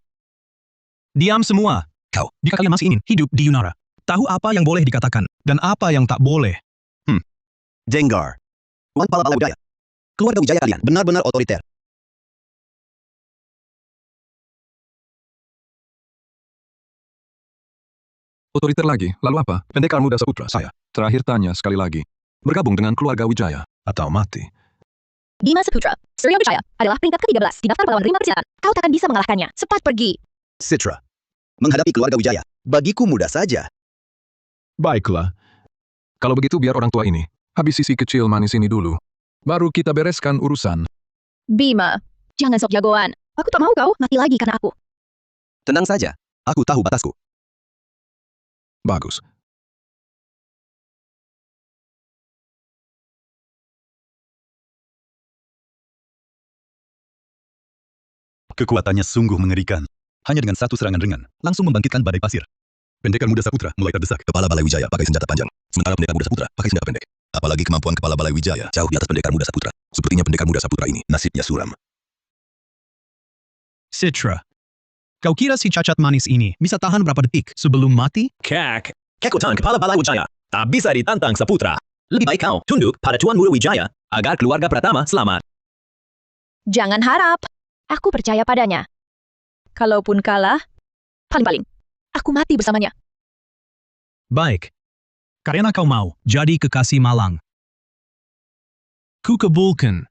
Diam semua. Kau. Jika kalian masih ingin hidup di Yunara, tahu apa yang boleh dikatakan dan apa yang tak boleh. Jenggar. Tuan Kepala Balai Wijaya. Keluarga Wijaya kalian benar-benar otoriter. Otoriter lagi, lalu apa? Pendekar muda Saputra, saya. Terakhir tanya sekali lagi. Bergabung dengan keluarga Wijaya, atau mati? Bima Saputra, Surya Wijaya, adalah peringkat ke-13 di daftar pahlawan rimba persilatan. Kau takkan bisa mengalahkannya. Cepat pergi. Citra. Menghadapi keluarga Wijaya, bagiku mudah saja. Baiklah. Kalau begitu biar orang tua ini habis sisi kecil manis ini dulu. Baru kita bereskan urusan. Bima, jangan sok jagoan. Aku tak mau kau mati lagi karena aku. Tenang saja, aku tahu batasku. Bagus. Kekuatannya sungguh mengerikan. Hanya dengan satu serangan ringan, langsung membangkitkan badai pasir. Pendekar muda Saputra mulai terdesak. Kepala Balai Wijaya pakai senjata panjang, sementara pendekar muda Saputra pakai senjata pendek. Apalagi kemampuan Kepala Balai Wijaya jauh di atas pendekar muda Saputra. Sepertinya pendekar muda Saputra ini nasibnya suram. Citra, kau kira si cacat manis ini bisa tahan berapa detik sebelum mati? Kekuatan Kepala Balai Wijaya tak bisa ditantang Saputra. Lebih baik kau tunduk pada Tuan Muda Wijaya agar keluarga Pratama selamat. Jangan harap. Aku percaya padanya. Kalaupun kalah, paling-paling, aku mati bersamanya. Baik. Karena kau mau jadi kekasih malang. Ku kabulkan.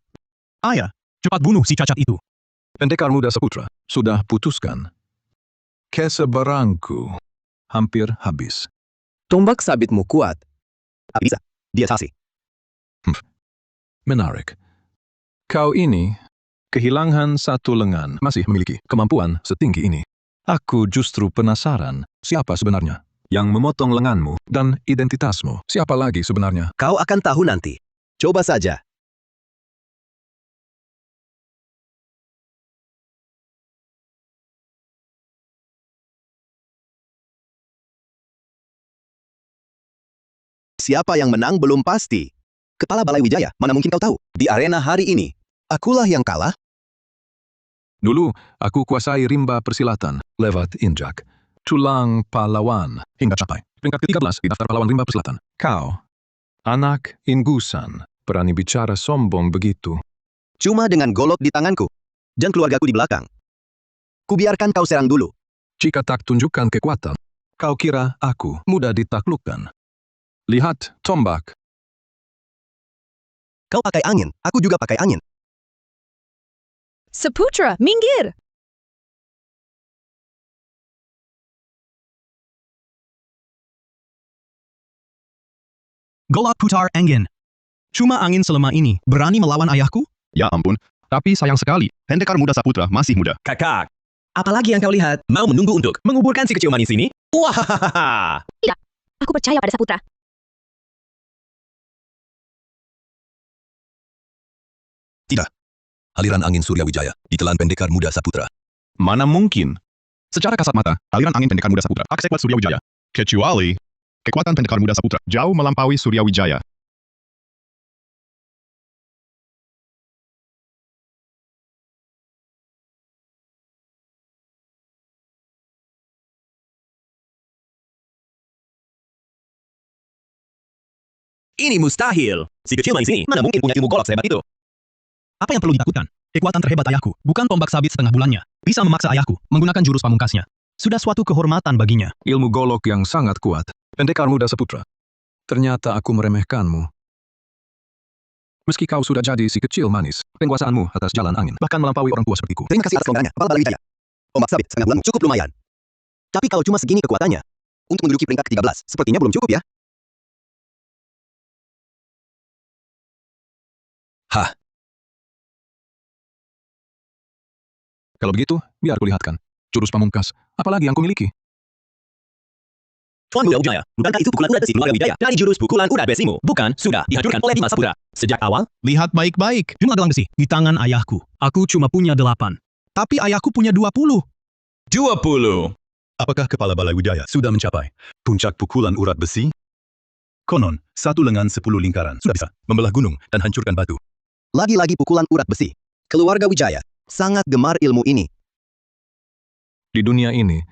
Ayah, cepat bunuh si cacat itu. Pendekar muda Saputra sudah putuskan. Kesabaranku hampir habis. Tombak sabitmu kuat. Tak bisa, dia sasi. Menarik. Kau ini kehilangan satu lengan, masih memiliki kemampuan setinggi ini. Aku justru penasaran siapa sebenarnya yang memotong lenganmu dan identitasmu. Siapa lagi sebenarnya? Kau akan tahu nanti. Coba saja. Siapa yang menang belum pasti. Kepala Balai Wijaya, mana mungkin kau tahu? Di arena hari ini, akulah yang kalah. Dulu, aku kuasai rimba persilatan lewat injak. Tulang pahlawan hingga capai peringkat ke-13 di daftar pahlawan rimba persilatan. Kau, anak ingusan, berani bicara sombong begitu. Cuma dengan golok di tanganku dan keluargaku di belakang. Kubiarkan kau serang dulu. Jika tak tunjukkan kekuatan, Kau kira aku mudah ditaklukkan? Lihat tombak. Kau pakai angin, aku juga pakai angin. Saputra, minggir! Golok putar angin. Cuma angin selama ini berani melawan ayahku? Ya ampun, tapi sayang sekali, pendekar muda Saputra masih muda. Kakak, apalagi yang kau lihat? Mau menunggu untuk menguburkan si kecil manis ini? Wah, Tidak, aku percaya pada Saputra. Tidak. Aliran angin Surya Wijaya ditelan pendekar muda Saputra. Mana mungkin? Secara kasat mata, aliran angin pendekar muda Saputra tak sekuat Surya Wijaya. Kecuali, kekuatan pendekar muda Saputra jauh melampaui Surya Wijaya. ini mustahil. Si kecil manis ini mana mungkin punya ilmu golok sehebat itu? Apa yang perlu ditakutkan? Kekuatan terhebat ayahku, bukan tombak sabit setengah bulannya. Bisa memaksa ayahku menggunakan jurus pamungkasnya. Sudah suatu kehormatan baginya. Ilmu golok yang sangat kuat. Pendekar muda Saputra. Ternyata aku meremehkanmu. Meski kau sudah jadi si kecil manis, penguasaanmu atas jalan angin bahkan melampaui orang tua sepertiku. Terima kasih atas kelonggarannya, Kepala Balai Wijaya. Ombak sabit setengah bulan cukup lumayan. Tapi kalau cuma segini kekuatannya, untuk menduduki peringkat ke-13, sepertinya belum cukup ya. Hah. Kalau begitu, biar kulihatkan. Jurus pamungkas, apalagi yang kumiliki? Tuan Muda Wijaya, bukankah itu pukulan urat besi keluarga Wijaya? Dari jurus pukulan urat besimu, bukan sudah dihancurkan oleh Dimas Saputra. Sejak awal, Lihat baik-baik. Jumlah gelang besi di tangan ayahku. Aku cuma punya 8. Tapi ayahku punya 20. 20. Apakah Kepala Balai Wijaya sudah mencapai puncak pukulan urat besi? Konon, 1 lengan 10 lingkaran sudah bisa membelah gunung dan hancurkan batu. Lagi-lagi pukulan urat besi. Keluarga Wijaya sangat gemar ilmu ini. Di dunia ini,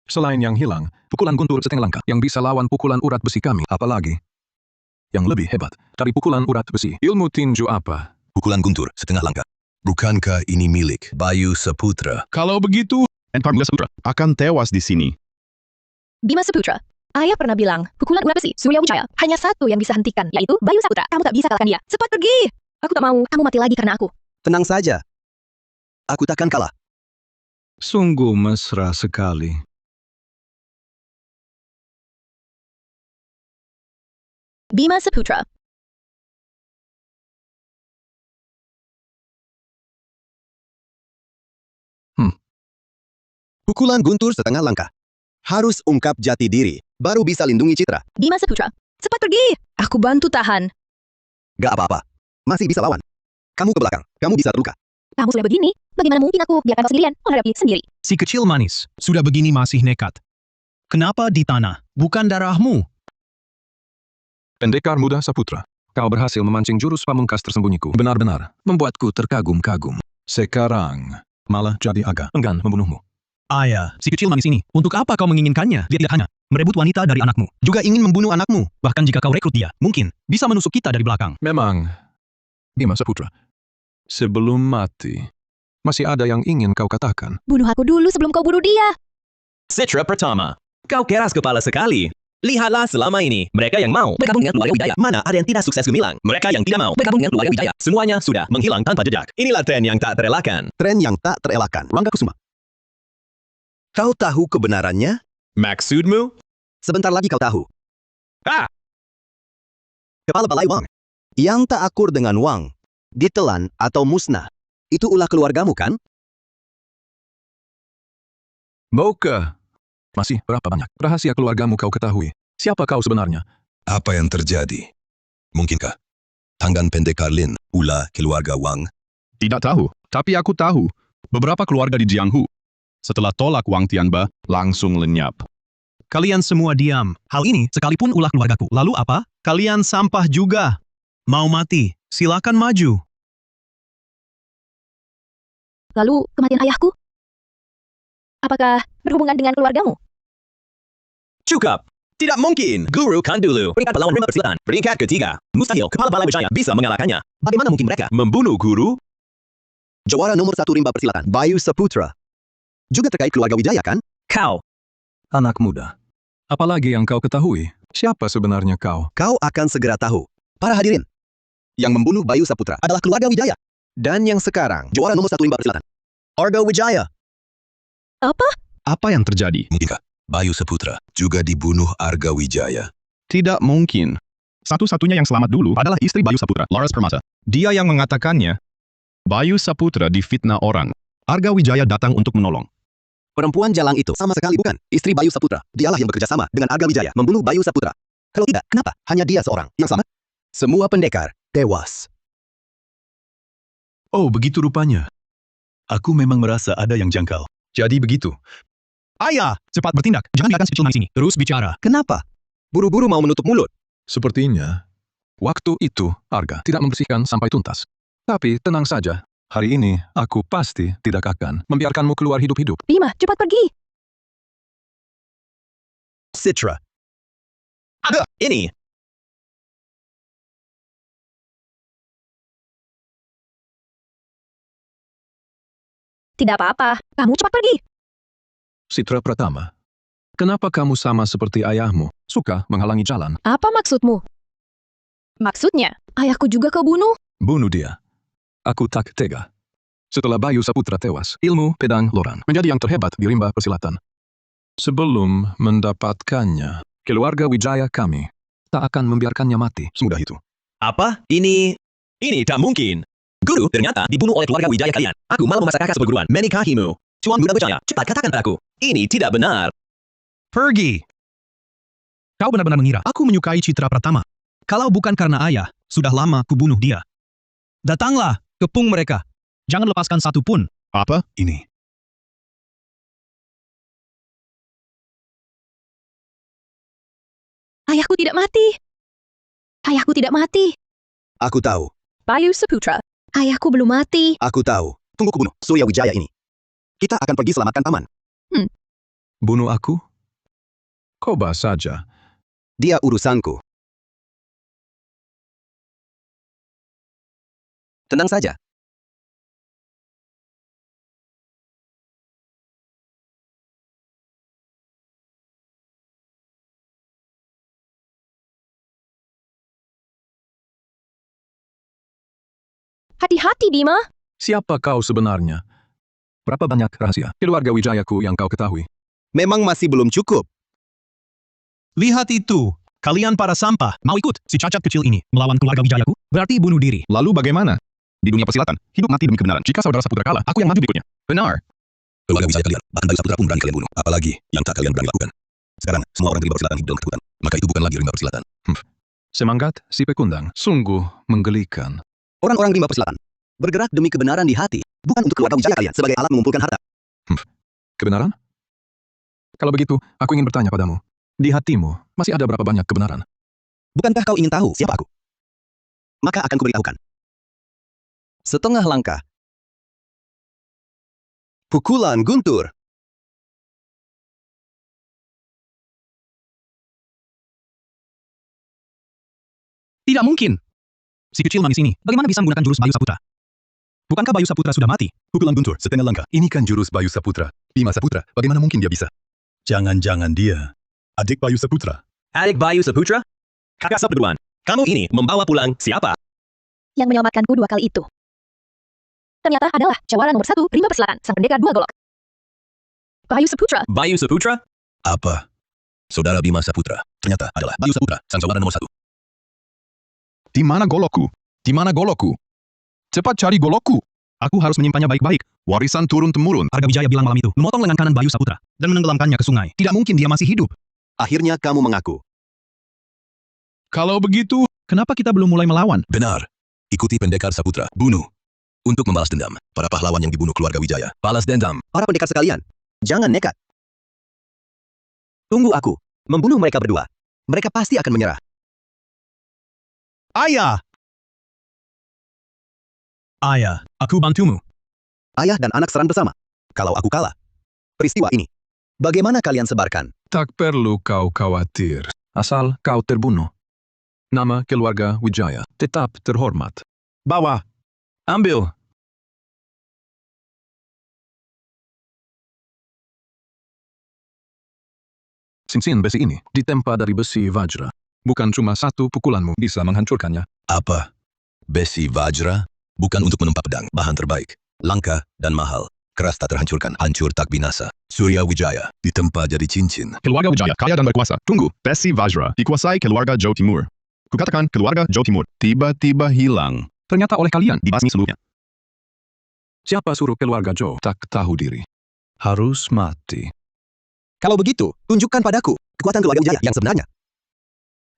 selain yang hilang, pukulan guntur setengah langkah yang bisa lawan pukulan urat besi kami, apalagi yang lebih hebat dari pukulan urat besi. Ilmu tinju apa? Pukulan guntur setengah langkah. Bukankah ini milik Bayu Saputra? Kalau begitu, pendekar muda Saputra akan tewas di sini. Bima Saputra, ayah pernah bilang, pukulan urat besi Surya Wijaya hanya satu yang bisa hentikan, yaitu Bayu Saputra. Kamu tak bisa kalahkan dia. Cepat pergi! Aku tak mau kamu mati lagi karena aku. Tenang saja. Aku takkan kalah. Sungguh mesra sekali. Bima Saputra. Pukulan guntur setengah langkah. Harus ungkap jati diri, baru bisa lindungi citra. Bima Saputra, cepat pergi! Aku bantu tahan. Gak apa-apa. Masih bisa lawan. Kamu ke belakang, kamu bisa terluka. Kamu sudah begini, bagaimana mungkin aku biarkan kau sendirian menghadapi sendiri? Si kecil manis, sudah begini masih nekat. Kenapa di tanah, bukan darahmu? Pendekar muda Saputra, kau berhasil memancing jurus pamungkas tersembunyiku. Benar-benar membuatku terkagum-kagum. Sekarang, malah jadi agak enggan membunuhmu. Ayah, si kecil manis ini, untuk apa kau menginginkannya? Dia tidak hanya merebut wanita dari anakmu, juga ingin membunuh anakmu. Bahkan jika kau rekrut dia, mungkin bisa menusuk kita dari belakang. Memang, Bima Saputra, sebelum mati, masih ada yang ingin kau katakan. Bunuh aku dulu sebelum kau bunuh dia. Citra pertama, kau keras kepala sekali. Lihatlah selama ini, mereka yang mau bergabung dengan keluarga Wijaya. Mana ada yang tidak sukses gemilang? Mereka yang tidak mau bergabung dengan keluarga Wijaya. Semuanya sudah menghilang tanpa jejak. Inilah tren yang tak terelakkan. Tren yang tak terelakkan. Rangga Kusuma. Kau tahu kebenarannya? Maksudmu? Sebentar lagi kau tahu. Ah! Kepala Balai Wang. Yang tak akur dengan Wang, ditelan atau musnah. Itu ulah keluargamu kan? Maukah? Masih berapa banyak rahasia keluargamu kau ketahui? Siapa kau sebenarnya? Apa yang terjadi? Mungkinkah Tanggan Pendekar Lin, ulah keluarga Wang? Tidak tahu, tapi aku tahu. Beberapa keluarga di Jianghu, setelah tolak Wang Tianba, langsung lenyap. Kalian semua diam. Hal ini sekalipun ulah keluargaku. Lalu apa? Kalian sampah juga. Mau mati? Silakan maju. Lalu, kematian ayahku? Apakah berhubungan dengan keluargamu? Cukup. Tidak mungkin. Guru Kandulu, peringkat pelawan rimba persilatan. Peringkat ketiga. Mustahil Kepala Balai Wijaya bisa mengalahkannya. Bagaimana mungkin mereka membunuh guru? Jawara nomor 1 rimba persilatan, Bayu Saputra. Juga terkait keluarga Wijaya kan? Kau. Anak muda, Apalagi yang kau ketahui? Siapa sebenarnya kau? Kau akan segera tahu. Para hadirin, yang membunuh Bayu Saputra adalah keluarga Wijaya. Dan yang sekarang, juara nomor 1 rimba persilatan, Arga Wijaya. Apa? Apa yang terjadi? Mungkinkah Bayu Saputra juga dibunuh Arga Wijaya? Tidak mungkin. Satu-satunya yang selamat dulu adalah istri Bayu Saputra, Laras Permasa. Dia yang mengatakannya. Bayu Saputra difitnah orang. Arga Wijaya datang untuk menolong. Perempuan jalang itu sama sekali bukan istri Bayu Saputra. Dialah yang bekerja sama dengan Arga Wijaya membunuh Bayu Saputra. Kalau tidak, kenapa hanya dia seorang yang selamat? Semua pendekar tewas. Oh, begitu rupanya. Aku memang merasa ada yang janggal. Jadi begitu. Ayah, cepat bertindak. Jangan biarkan si kecil manis ini. Terus bicara. Kenapa? Buru-buru mau menutup mulut. Sepertinya, waktu itu Arga tidak membersihkan sampai tuntas. Tapi tenang saja, hari ini aku pasti tidak akan membiarkanmu keluar hidup-hidup. Bima, cepat pergi. Citra, Ini. Tidak apa-apa. Kamu cepat pergi. Citra Pratama, kenapa kamu sama seperti ayahmu, suka menghalangi jalan? Apa maksudmu? Maksudnya, ayahku juga kau bunuh? Bunuh dia. Aku tak tega. Setelah Bayu Saputra tewas, ilmu pedang Loran menjadi yang terhebat di rimba persilatan. Sebelum mendapatkannya, keluarga Wijaya kami tak akan membiarkannya mati semudah itu. Apa? Ini tak mungkin. Guru ternyata dibunuh oleh keluarga Wijaya kalian. Aku malah memaksa kakak seperguruan menikahimu. Tuan Guna Wijaya, cepat katakan padaku. Ini tidak benar. Pergi. Kau benar-benar mengira aku menyukai Citra Pratama. Kalau bukan karena ayah, sudah lama ku bunuh dia. Datanglah, kepung mereka. Jangan lepaskan satu pun. Apa? Ini. Ayahku tidak mati. Ayahku tidak mati. aku tahu. Bayu Saputra. Ayahku belum mati. Aku tahu. Tunggu ku bunuh Surya Wijaya ini. Kita akan pergi selamatkan paman. Bunuh aku? Coba saja. Dia urusanku. Tenang saja. Hati-hati, Bima. Siapa kau sebenarnya? Berapa banyak rahasia keluarga Wijayaku yang kau ketahui? Memang masih belum cukup. Lihat itu. Kalian para sampah. Mau ikut si cacat kecil ini melawan keluarga Wijayaku? Berarti bunuh diri. Lalu bagaimana? Di dunia persilatan, hidup mati demi kebenaran. Jika saudara Saputra kalah, aku yang maju berikutnya. Benar. Keluarga Wijaya kalian, bahkan Bayu Saputra pun berani kalian bunuh. Apalagi yang tak kalian berani lakukan. Sekarang, semua orang di rimba persilatan hidup dalam ketakutan. Maka itu bukan lagi rimba persilatan. Semangat si pekundang sungguh menggelikan. Orang-orang rimba persilatan bergerak demi kebenaran di hati, bukan untuk keluarga Wijaya kalian sebagai alat mengumpulkan harta. Kebenaran? Kalau begitu, aku ingin bertanya padamu. Di hatimu, masih ada berapa banyak kebenaran? Bukankah kau ingin tahu siapa aku? Maka akan kuberitahukan. Setengah langkah. Pukulan guntur. Tidak mungkin. Si kecil manis ini, bagaimana bisa menggunakan jurus Bayu Saputra? Bukankah Bayu Saputra sudah mati? Pukulan guntur, setengah langkah. Ini kan jurus Bayu Saputra. Bima Saputra, bagaimana mungkin dia bisa? Jangan-jangan dia adik Bayu Saputra. Adik Bayu Saputra? Kakak seperguruan, kamu ini membawa pulang siapa? Yang menyelamatkanku 2 kali itu. Ternyata adalah jawara nomor 1 rimba persilatan, sang pendekar 2 golok. Bayu Saputra. Bayu Saputra? Apa? Saudara Bima Saputra, ternyata adalah Bayu Saputra, sang saudara nomor 1. Di mana golokku? Di mana golokku? Cepat cari golokku. Aku harus menyimpannya baik-baik. Warisan turun-temurun. Arga Wijaya bilang malam itu, memotong lengan kanan Bayu Saputra dan menenggelamkannya ke sungai. Tidak mungkin dia masih hidup. Akhirnya kamu mengaku. Kalau begitu, Kenapa kita belum mulai melawan? Benar. Ikuti pendekar Saputra, bunuh. Untuk membalas dendam, para pahlawan yang dibunuh keluarga Wijaya. Balas dendam. Para pendekar sekalian, jangan nekat. Tunggu aku. Membunuh mereka berdua. Mereka pasti akan menyerah. Ayah! Ayah, aku bantumu. Ayah dan anak serang bersama. Kalau aku kalah. Peristiwa ini. Bagaimana kalian sebarkan? tak perlu kau khawatir. Asal kau terbunuh. Nama keluarga Wijaya tetap terhormat. Bawa. Ambil. Cincin besi ini ditempa dari besi Vajra. Bukan cuma satu pukulanmu bisa menghancurkannya. Apa? Besi Vajra? Bukan untuk menumpa pedang, bahan terbaik. Langka dan mahal. Keras tak terhancurkan, hancur tak binasa. Surya Wijaya ditempa jadi cincin. Keluarga Wijaya kaya dan berkuasa. Tunggu, besi Vajra dikuasai keluarga Jawa Timur. Kukatakan keluarga Jawa Timur tiba-tiba hilang. Ternyata oleh kalian dibasmi seluruhnya. Siapa suruh keluarga Jawa tak tahu diri? Harus mati. Kalau begitu, tunjukkan padaku kekuatan keluarga Wijaya yang sebenarnya.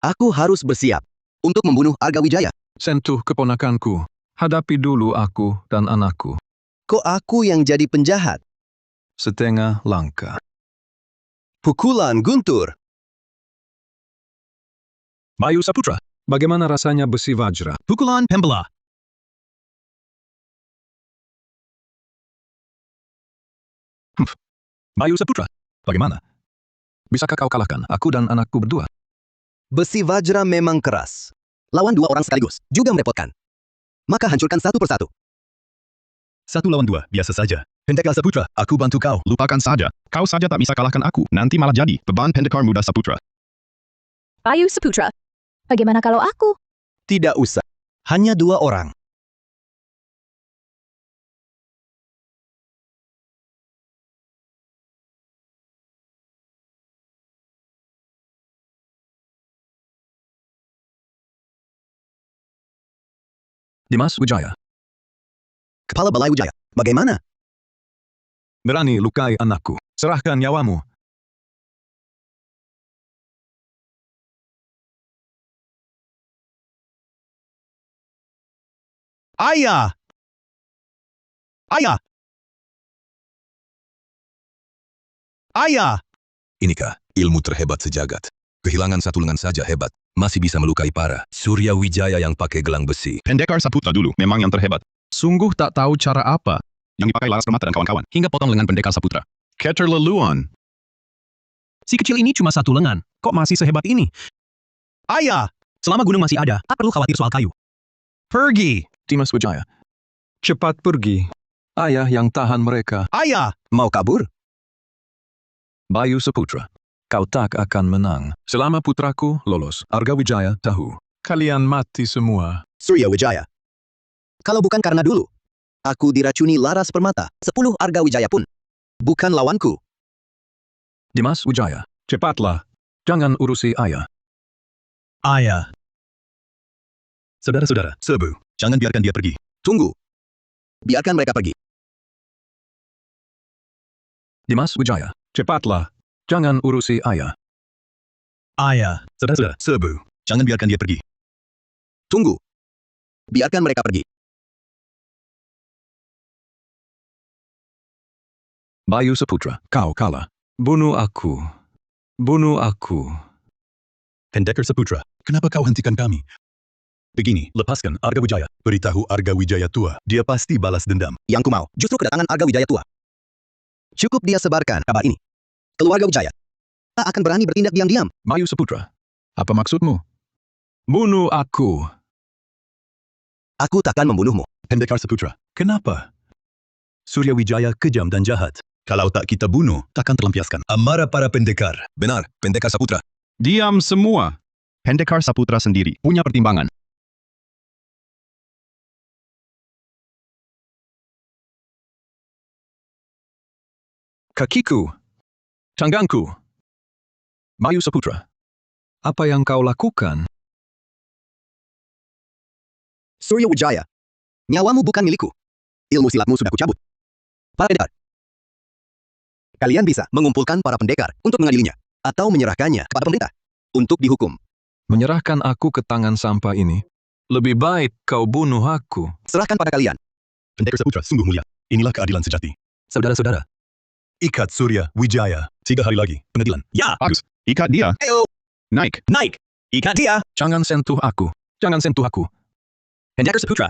Aku harus bersiap untuk membunuh Arga Wijaya. Sentuh keponakanku. Hadapi dulu aku dan anakku. Kok aku yang jadi penjahat? Setengah langkah. Pukulan guntur. Bayu Saputra, bagaimana rasanya besi Vajra? Pukulan pembelah. Bayu Saputra, bagaimana? Bisakah kau kalahkan aku dan anakku berdua? Besi Vajra memang keras. Lawan dua orang sekaligus juga merepotkan. Maka hancurkan satu persatu. 1 lawan 2, biasa saja. Pendekar Saputra, aku bantu kau. Lupakan saja. Kau saja tak bisa kalahkan aku. Nanti malah jadi beban pendekar muda Saputra. Bayu Saputra. Bagaimana kalau aku? Tidak usah. Hanya 2 orang. Dimas Wijaya, Kepala Balai Wijaya. Bagaimana? berani lukai anakku. Serahkan nyawamu. Ayah! Ayah! Ayah! Inikah ilmu terhebat sejagat? Kehilangan satu lengan saja hebat. Masih bisa melukai parah. Surya Wijaya yang pakai gelang besi. Pendekar Saputra dulu memang yang terhebat. Sungguh tak tahu cara apa yang dipakai Laras Permata dan kawan-kawan. Hingga potong lengan pendekar Saputra. Keterlaluan. Si kecil ini cuma satu lengan. Kok masih sehebat ini? Ayah! Selama gunung masih ada, tak perlu khawatir soal kayu. Pergi, Dimas Wijaya. Cepat pergi. Ayah yang tahan mereka. Ayah! Mau kabur? Bayu Saputra, kau tak akan menang. Selama putraku lolos, Arga Wijaya tahu. Kalian mati semua. Surya Wijaya. Kalau bukan karena dulu, aku diracuni Laras Permata. 10 Arga Wijaya pun bukan lawanku. Dimas Wijaya, cepatlah. Jangan urusi ayah. Ayah. Saudara-saudara, serbu. Jangan biarkan dia pergi. Tunggu. Biarkan mereka pergi. Dimas Wijaya, cepatlah. Jangan urusi ayah. Ayah. Saudara-saudara, serbu. Jangan biarkan dia pergi. Tunggu. Biarkan mereka pergi. Bayu Saputra, kau kalah. Bunuh aku. Bunuh aku. Pendekar Saputra, kenapa kau hentikan kami? Begini, lepaskan Arga Wijaya. Beritahu Arga Wijaya tua, dia pasti balas dendam. Yang ku mau, justru kedatangan Arga Wijaya tua. Cukup dia sebarkan kabar ini. Keluarga Wijaya tak akan berani bertindak diam-diam. Bayu Saputra, apa maksudmu? Bunuh aku. Aku takkan membunuhmu. Pendekar Saputra, kenapa? Surya Wijaya kejam dan jahat. Kalau tak kita bunuh, takkan terlampiaskan amarah para pendekar. Benar, Pendekar Saputra. Diam semua. Pendekar Saputra sendiri punya pertimbangan. Kakiku. Tanganku. Bayu Saputra. Apa yang kau lakukan? Surya Wijaya, nyawamu bukan milikku. Ilmu silatmu sudah kucabut. Para pendekar, kalian bisa mengumpulkan para pendekar untuk mengadilinya, atau menyerahkannya kepada pemerintah untuk dihukum. Menyerahkan aku ke tangan sampah ini. Lebih baik kau bunuh aku. Serahkan pada kalian. Pendekar Saputra sungguh mulia. Inilah keadilan sejati. Saudara-saudara, ikat Surya Wijaya. 3 hari lagi, pengadilan. Ya, Bagus. Ikat dia. Ayo, Naik. naik. Ikat dia. Jangan sentuh aku. Jangan sentuh aku. Pendekar Saputra.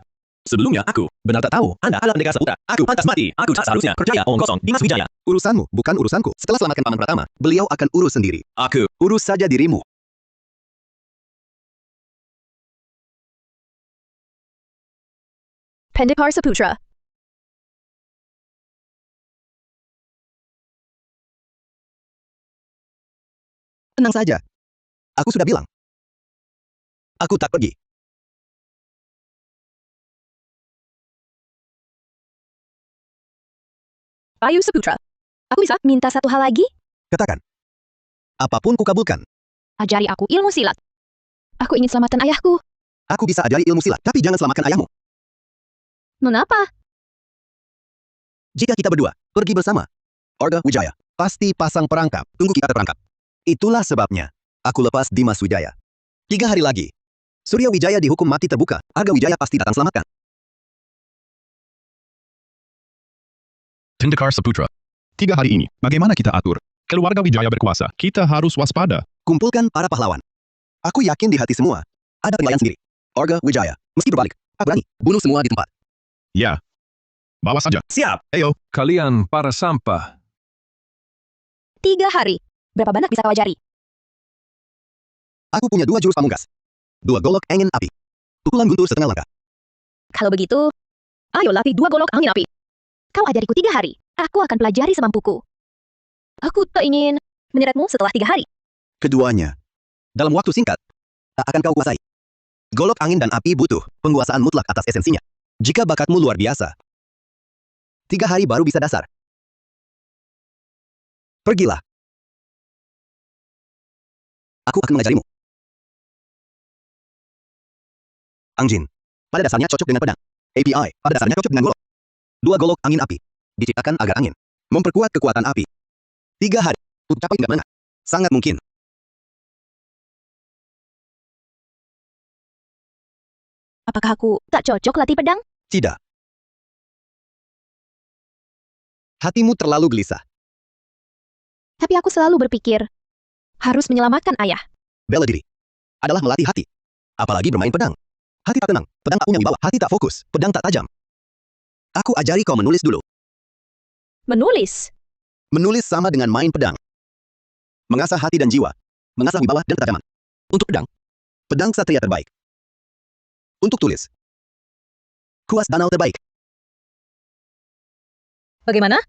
Sebelumnya aku benar tak tahu Anda adalah pendekar Saputra. Aku pantas mati. Aku tak seharusnya percaya omong kosong Dimas Wijaya. urusanmu bukan urusanku. Setelah selamatkan Paman Pratama, beliau akan urus sendiri. Aku Urus saja dirimu. Pendekar Saputra. Tenang saja. Aku sudah bilang. Aku tak pergi. Bayu Saputra. Aku bisa minta satu hal lagi? Katakan. Apapun kukabulkan. Ajari aku ilmu silat. Aku ingin selamatkan ayahku. Aku bisa ajari ilmu silat, tapi jangan selamatkan ayahmu. Mengapa? Jika kita berdua pergi bersama, Arga Wijaya pasti pasang perangkap. Tunggu kita terperangkap. Itulah sebabnya aku lepas Dimas Wijaya. 3 hari lagi, Surya Wijaya dihukum mati terbuka. Arga Wijaya pasti datang selamatkan. Tendekar Saputra. 3 hari ini, bagaimana kita atur? Keluarga Wijaya berkuasa, kita harus waspada. Kumpulkan para pahlawan. Aku yakin di hati semua ada penilaian sendiri. Arga Wijaya mesti berbalik. Tak berani bunuh semua di tempat. Ya. Bawa saja. Siap. Ayo. Kalian para sampah. 3 hari. Berapa banyak bisa kau ajari? Aku punya 2 jurus pamungkas. 2 golok angin api. Pukulan guntur setengah langkah. Kalau begitu, ayo latih 2 golok angin api. Kau ajariku 3 hari. Aku akan pelajari semampuku. Aku tak ingin menyeretmu setelah 3 hari. Keduanya, dalam waktu singkat, tak akan kau kuasai. Golok angin dan api butuh penguasaan mutlak atas esensinya. Jika bakatmu luar biasa, 3 hari baru bisa dasar. Pergilah. Aku akan mengajarimu. Angjin, pada dasarnya cocok dengan pedang. API, pada dasarnya cocok dengan golok. 2 golok angin api, diciptakan agar angin memperkuat kekuatan api. 3 hari, untuk capai enggak mana? Sangat mungkin. Apakah aku tak cocok latih pedang? Tidak. Hatimu terlalu gelisah. Tapi aku selalu berpikir, harus menyelamatkan ayah. Bela diri adalah melatih hati. Apalagi bermain pedang. Hati tak tenang, pedang tak punya wibawa, hati tak fokus, pedang tak tajam. Aku ajari kau menulis dulu. Menulis. Menulis sama dengan main pedang. Mengasah hati dan jiwa. Mengasah wibawa dan ketajaman. Untuk pedang, pedang ksatria terbaik. Untuk tulis, kuas danau terbaik. Bagaimana?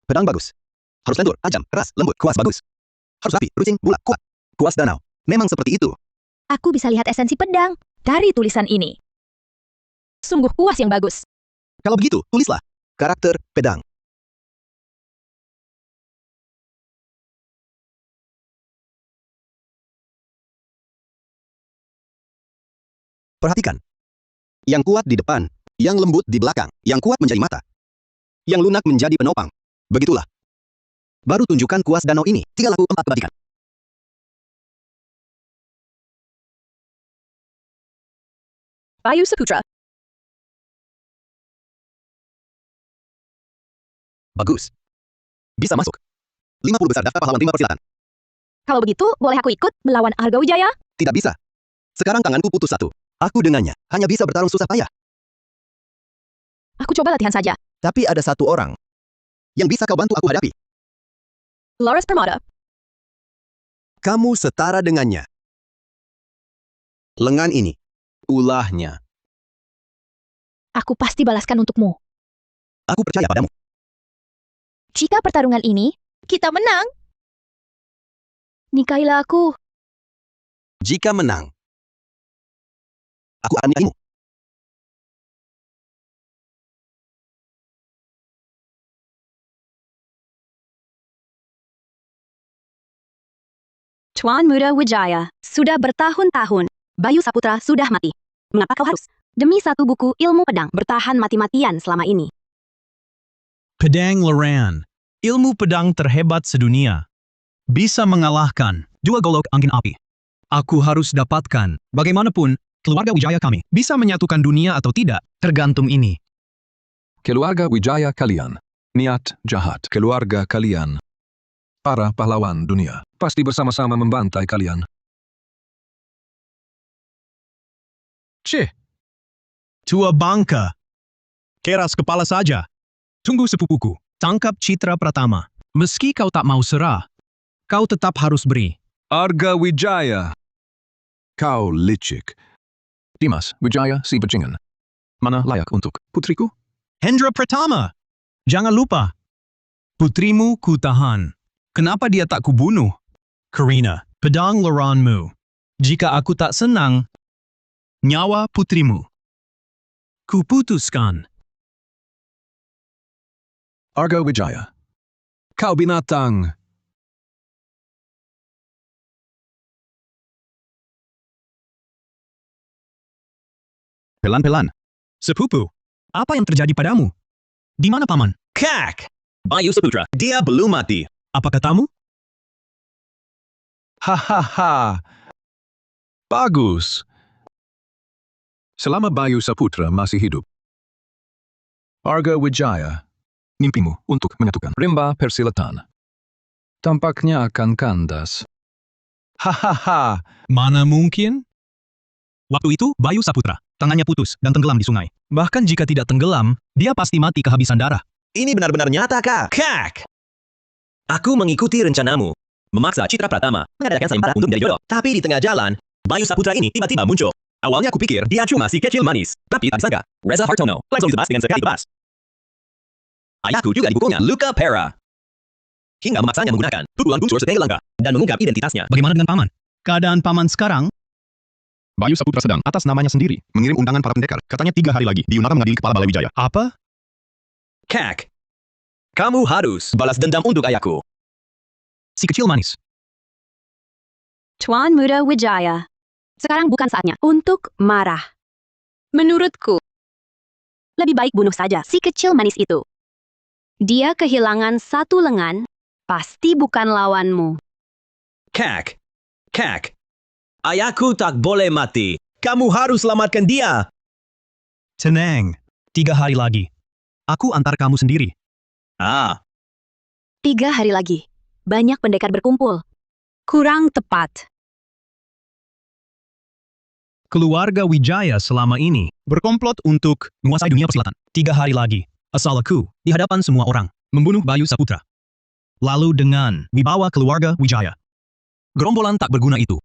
Pedang bagus. Harus lentur, tajam, keras, lembut, kuas bagus. Harus rapi, runcing, bulat, kuat. Kuas danau. Memang seperti itu. Aku bisa lihat esensi pedang dari tulisan ini. Sungguh kuas yang bagus. Kalau begitu, tulislah. Karakter pedang. Perhatikan. Yang kuat di depan, yang lembut di belakang, yang kuat menjadi mata, yang lunak menjadi penopang. Begitulah. Baru tunjukkan kuas danau ini. 3 laku 4 kebalikan. Bayu Saputra. Bagus. Bisa masuk. 50 besar daftar pahlawan timah persilatan. Kalau begitu, boleh aku ikut melawan Arga Wijaya? Tidak bisa. Sekarang tanganku putus satu. Aku dengannya hanya bisa bertarung susah payah. Aku coba latihan saja. Tapi ada satu orang yang bisa kau bantu aku hadapi. Loris Permada. Kamu setara dengannya. Lengan ini, ulahnya. Aku pasti balaskan untukmu. Aku percaya padamu. Jika pertarungan ini, kita menang. Nikahilah aku. Jika menang, aku akan menikahimu. Tuan Muda Wijaya, sudah bertahun-tahun, Bayu Saputra sudah mati. Mengapa kau harus, demi satu buku ilmu pedang, bertahan mati-matian selama ini? Pedang Loran. Ilmu pedang terhebat sedunia. Bisa mengalahkan 2 golok angin api. Aku harus dapatkan. Bagaimanapun, keluarga Wijaya kami bisa menyatukan dunia atau tidak, tergantung ini. Keluarga Wijaya kalian. Niat jahat keluarga kalian. Para pahlawan dunia pasti bersama-sama membantai kalian. Cih. Tua bangka. Keras kepala saja. Tunggu sepupuku. Tangkap Citra Pratama. Meski kau tak mau serah, kau tetap harus beri. Arga Wijaya. Kau licik. Dimas Wijaya si bajingan. Mana layak untuk putriku? Hendra Pratama. Jangan lupa. Putrimu ku tahan. Kenapa dia tak kubunuh? Karina, Pedang laranmu. Jika aku tak senang, nyawa putrimu. Kuputuskan. Arga Wijaya. Kau binatang. Pelan-pelan. Sepupu, apa yang terjadi padamu? Di mana paman? Kak! Bayu Saputra, dia belum mati. Apa katamu? Hahaha. Bagus. Selama Bayu Saputra masih hidup. Arga Wijaya. Mimpimu untuk menyatukan rimba persilatan. Tampaknya akan kandas. Hahaha. Mana mungkin? Waktu itu, Bayu Saputra, tangannya putus dan tenggelam di sungai. Bahkan jika tidak tenggelam, dia pasti mati kehabisan darah. Ini benar-benar nyata, Kak. Kak! Aku mengikuti rencanamu. Memaksa Citra Pratama mengadakan sayembara untuk menjadi jodoh. Tapi di tengah jalan, Bayu Saputra ini tiba-tiba muncul. Awalnya aku pikir dia cuma si kecil manis. Tapi tak disangka, Reza Hartono langsung ditebas dengan sekali tebas. Ayahku juga dipukulnya luka parah. Hingga memaksanya menggunakan pukulan unsur setengah langka dan mengungkap identitasnya. Bagaimana dengan paman? Keadaan paman sekarang? Bayu Saputra sedang atas namanya sendiri mengirim undangan para pendekar. Katanya 3 hari lagi di Yunara mengadili kepala Balai Wijaya. Apa? Kak, kamu harus balas dendam untuk ayahku. Si kecil manis. Tuan Muda Wijaya, sekarang bukan saatnya untuk marah. Menurutku, lebih baik bunuh saja si kecil manis itu. Dia kehilangan satu lengan, pasti bukan lawanmu. Kak, ayahku tak boleh mati. Kamu harus selamatkan dia. Tenang, 3 hari lagi. Aku antar kamu sendiri. 3 hari lagi. Banyak pendekar berkumpul. Kurang tepat. Keluarga Wijaya selama ini berkomplot untuk menguasai dunia persilatan. 3 hari lagi, asal aku di hadapan semua orang membunuh Bayu Saputra. Lalu dengan wibawa keluarga Wijaya. Gerombolan tak berguna itu.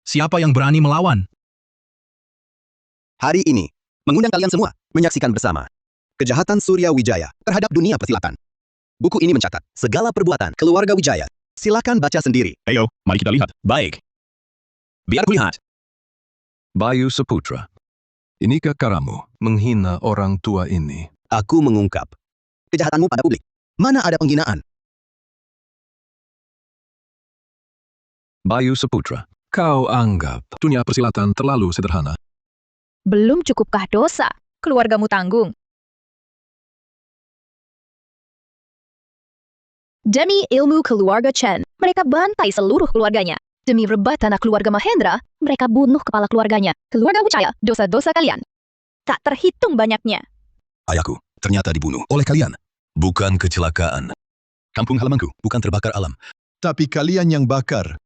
Siapa yang berani melawan? Hari ini, mengundang kalian semua menyaksikan bersama kejahatan Surya Wijaya terhadap dunia persilatan. Buku ini mencatat segala perbuatan keluarga Wijaya. Silakan baca sendiri. Ayo, mari kita lihat. Baik. Biar aku lihat. Bayu Saputra. Inikah karamu menghina orang tua ini? Aku mengungkap kejahatanmu pada publik. Mana ada penghinaan? Bayu Saputra. Kau anggap dunia persilatan terlalu sederhana. Belum cukupkah dosa? Keluargamu tanggung. Demi ilmu keluarga Chen, mereka bantai seluruh keluarganya. Demi rebut tanah keluarga Mahendra, mereka bunuh kepala keluarganya. Keluarga Wijaya, dosa-dosa kalian tak terhitung banyaknya. Ayahku ternyata dibunuh oleh kalian. Bukan kecelakaan. Kampung halamanku bukan terbakar alam. Tapi kalian yang bakar.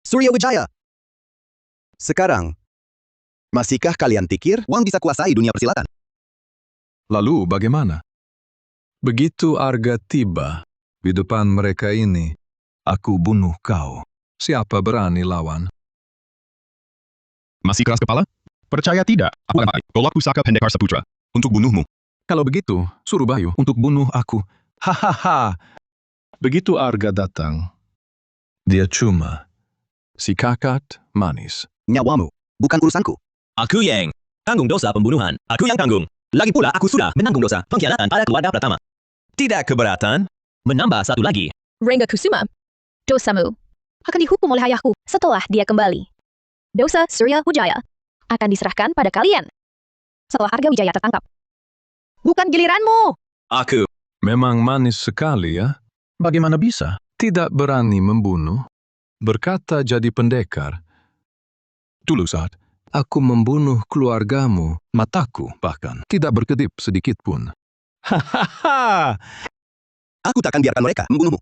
Surya Wijaya. Sekarang, masihkah kalian pikir Wang bisa kuasai dunia persilatan? Lalu bagaimana? Begitu Arga tiba di depan mereka ini, aku bunuh kau. Siapa berani lawan? Masih keras kepala? Percaya tidak? Apa tolak pusaka pendekar Saputra untuk bunuhmu. Kalau begitu, suruh Bayu untuk bunuh aku. Hahaha. Begitu Arga datang, dia cuma si kakak manis. Nyawamu, bukan urusanku. Aku yang tanggung dosa pembunuhan. Aku yang tanggung. Lagi pula aku sudah menanggung dosa pengkhianatan pada keluarga Pratama. Tidak keberatan? Menambah satu lagi. Rengga Kusuma, dosamu akan dihukum oleh ayahku setelah dia kembali. Dosa Surya Wijaya akan diserahkan pada kalian setelah Arga Wijaya tertangkap. Bukan giliranmu. Aku. Memang manis sekali ya. Bagaimana bisa? Tidak berani membunuh. Berkata jadi pendekar. Dulu saat aku membunuh keluargamu, mataku bahkan tidak berkedip sedikit pun. Hahaha. Aku takkan biarkan mereka membunuhmu.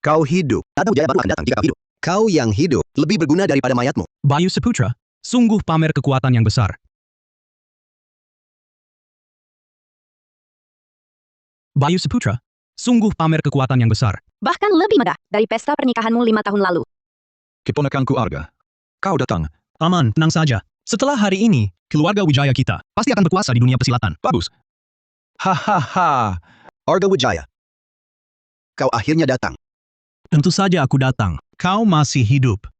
Kau hidup, Tata Wijaya baru akan datang jika kau hidup. Kau yang hidup lebih berguna daripada mayatmu. Bayu Saputra, sungguh pamer kekuatan yang besar. Bayu Saputra, sungguh pamer kekuatan yang besar. Bahkan lebih megah dari pesta pernikahanmu 5 tahun lalu. Keponakanku Arga, kau datang. Aman, tenang saja. Setelah hari ini, keluarga Wijaya kita pasti akan berkuasa di dunia persilatan. Bagus. Hahaha. Arga Wijaya. Kau akhirnya datang. Tentu saja aku datang. Kau masih hidup.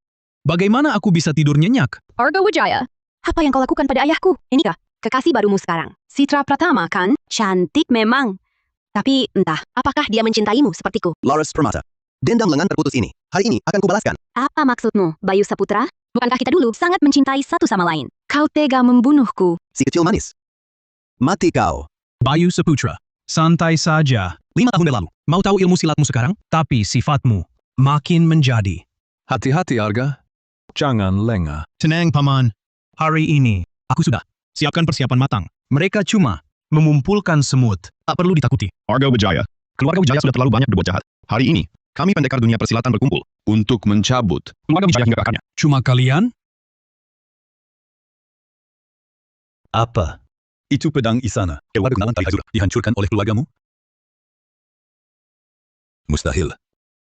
Bagaimana aku bisa tidur nyenyak? Arga Wijaya, Apa yang kau lakukan pada ayahku? Inikah kekasih barumu sekarang? Citra Pratama kan? Cantik memang. Tapi entah, apakah dia mencintaimu sepertiku? Lawrence Permata. Dendam lengan terputus ini. Hari ini akan kubalaskan. Apa maksudmu, Bayu Saputra? Bukankah kita dulu sangat mencintai satu sama lain? Kau tega membunuhku. Si kecil manis. Mati kau. Bayu Saputra, santai saja. 5 tahun berlalu. Mau tahu ilmu silatmu sekarang? Tapi sifatmu makin menjadi. Hati-hati, Arga. Jangan lengah. Tenang, Paman. Hari ini, aku sudah siapkan persiapan matang. Mereka cuma mengumpulkan semut. Tak perlu ditakuti. Arga Wijaya. Keluarga Wijaya sudah terlalu banyak berbuat jahat. Hari ini, kami pendekar dunia persilatan berkumpul untuk mencabut keluarga Wijaya hingga ke akarnya. Cuma kalian? Apa? Itu pedang Isana. Keluarga Gunawan Tarihajura dihancurkan oleh keluargamu? Mustahil.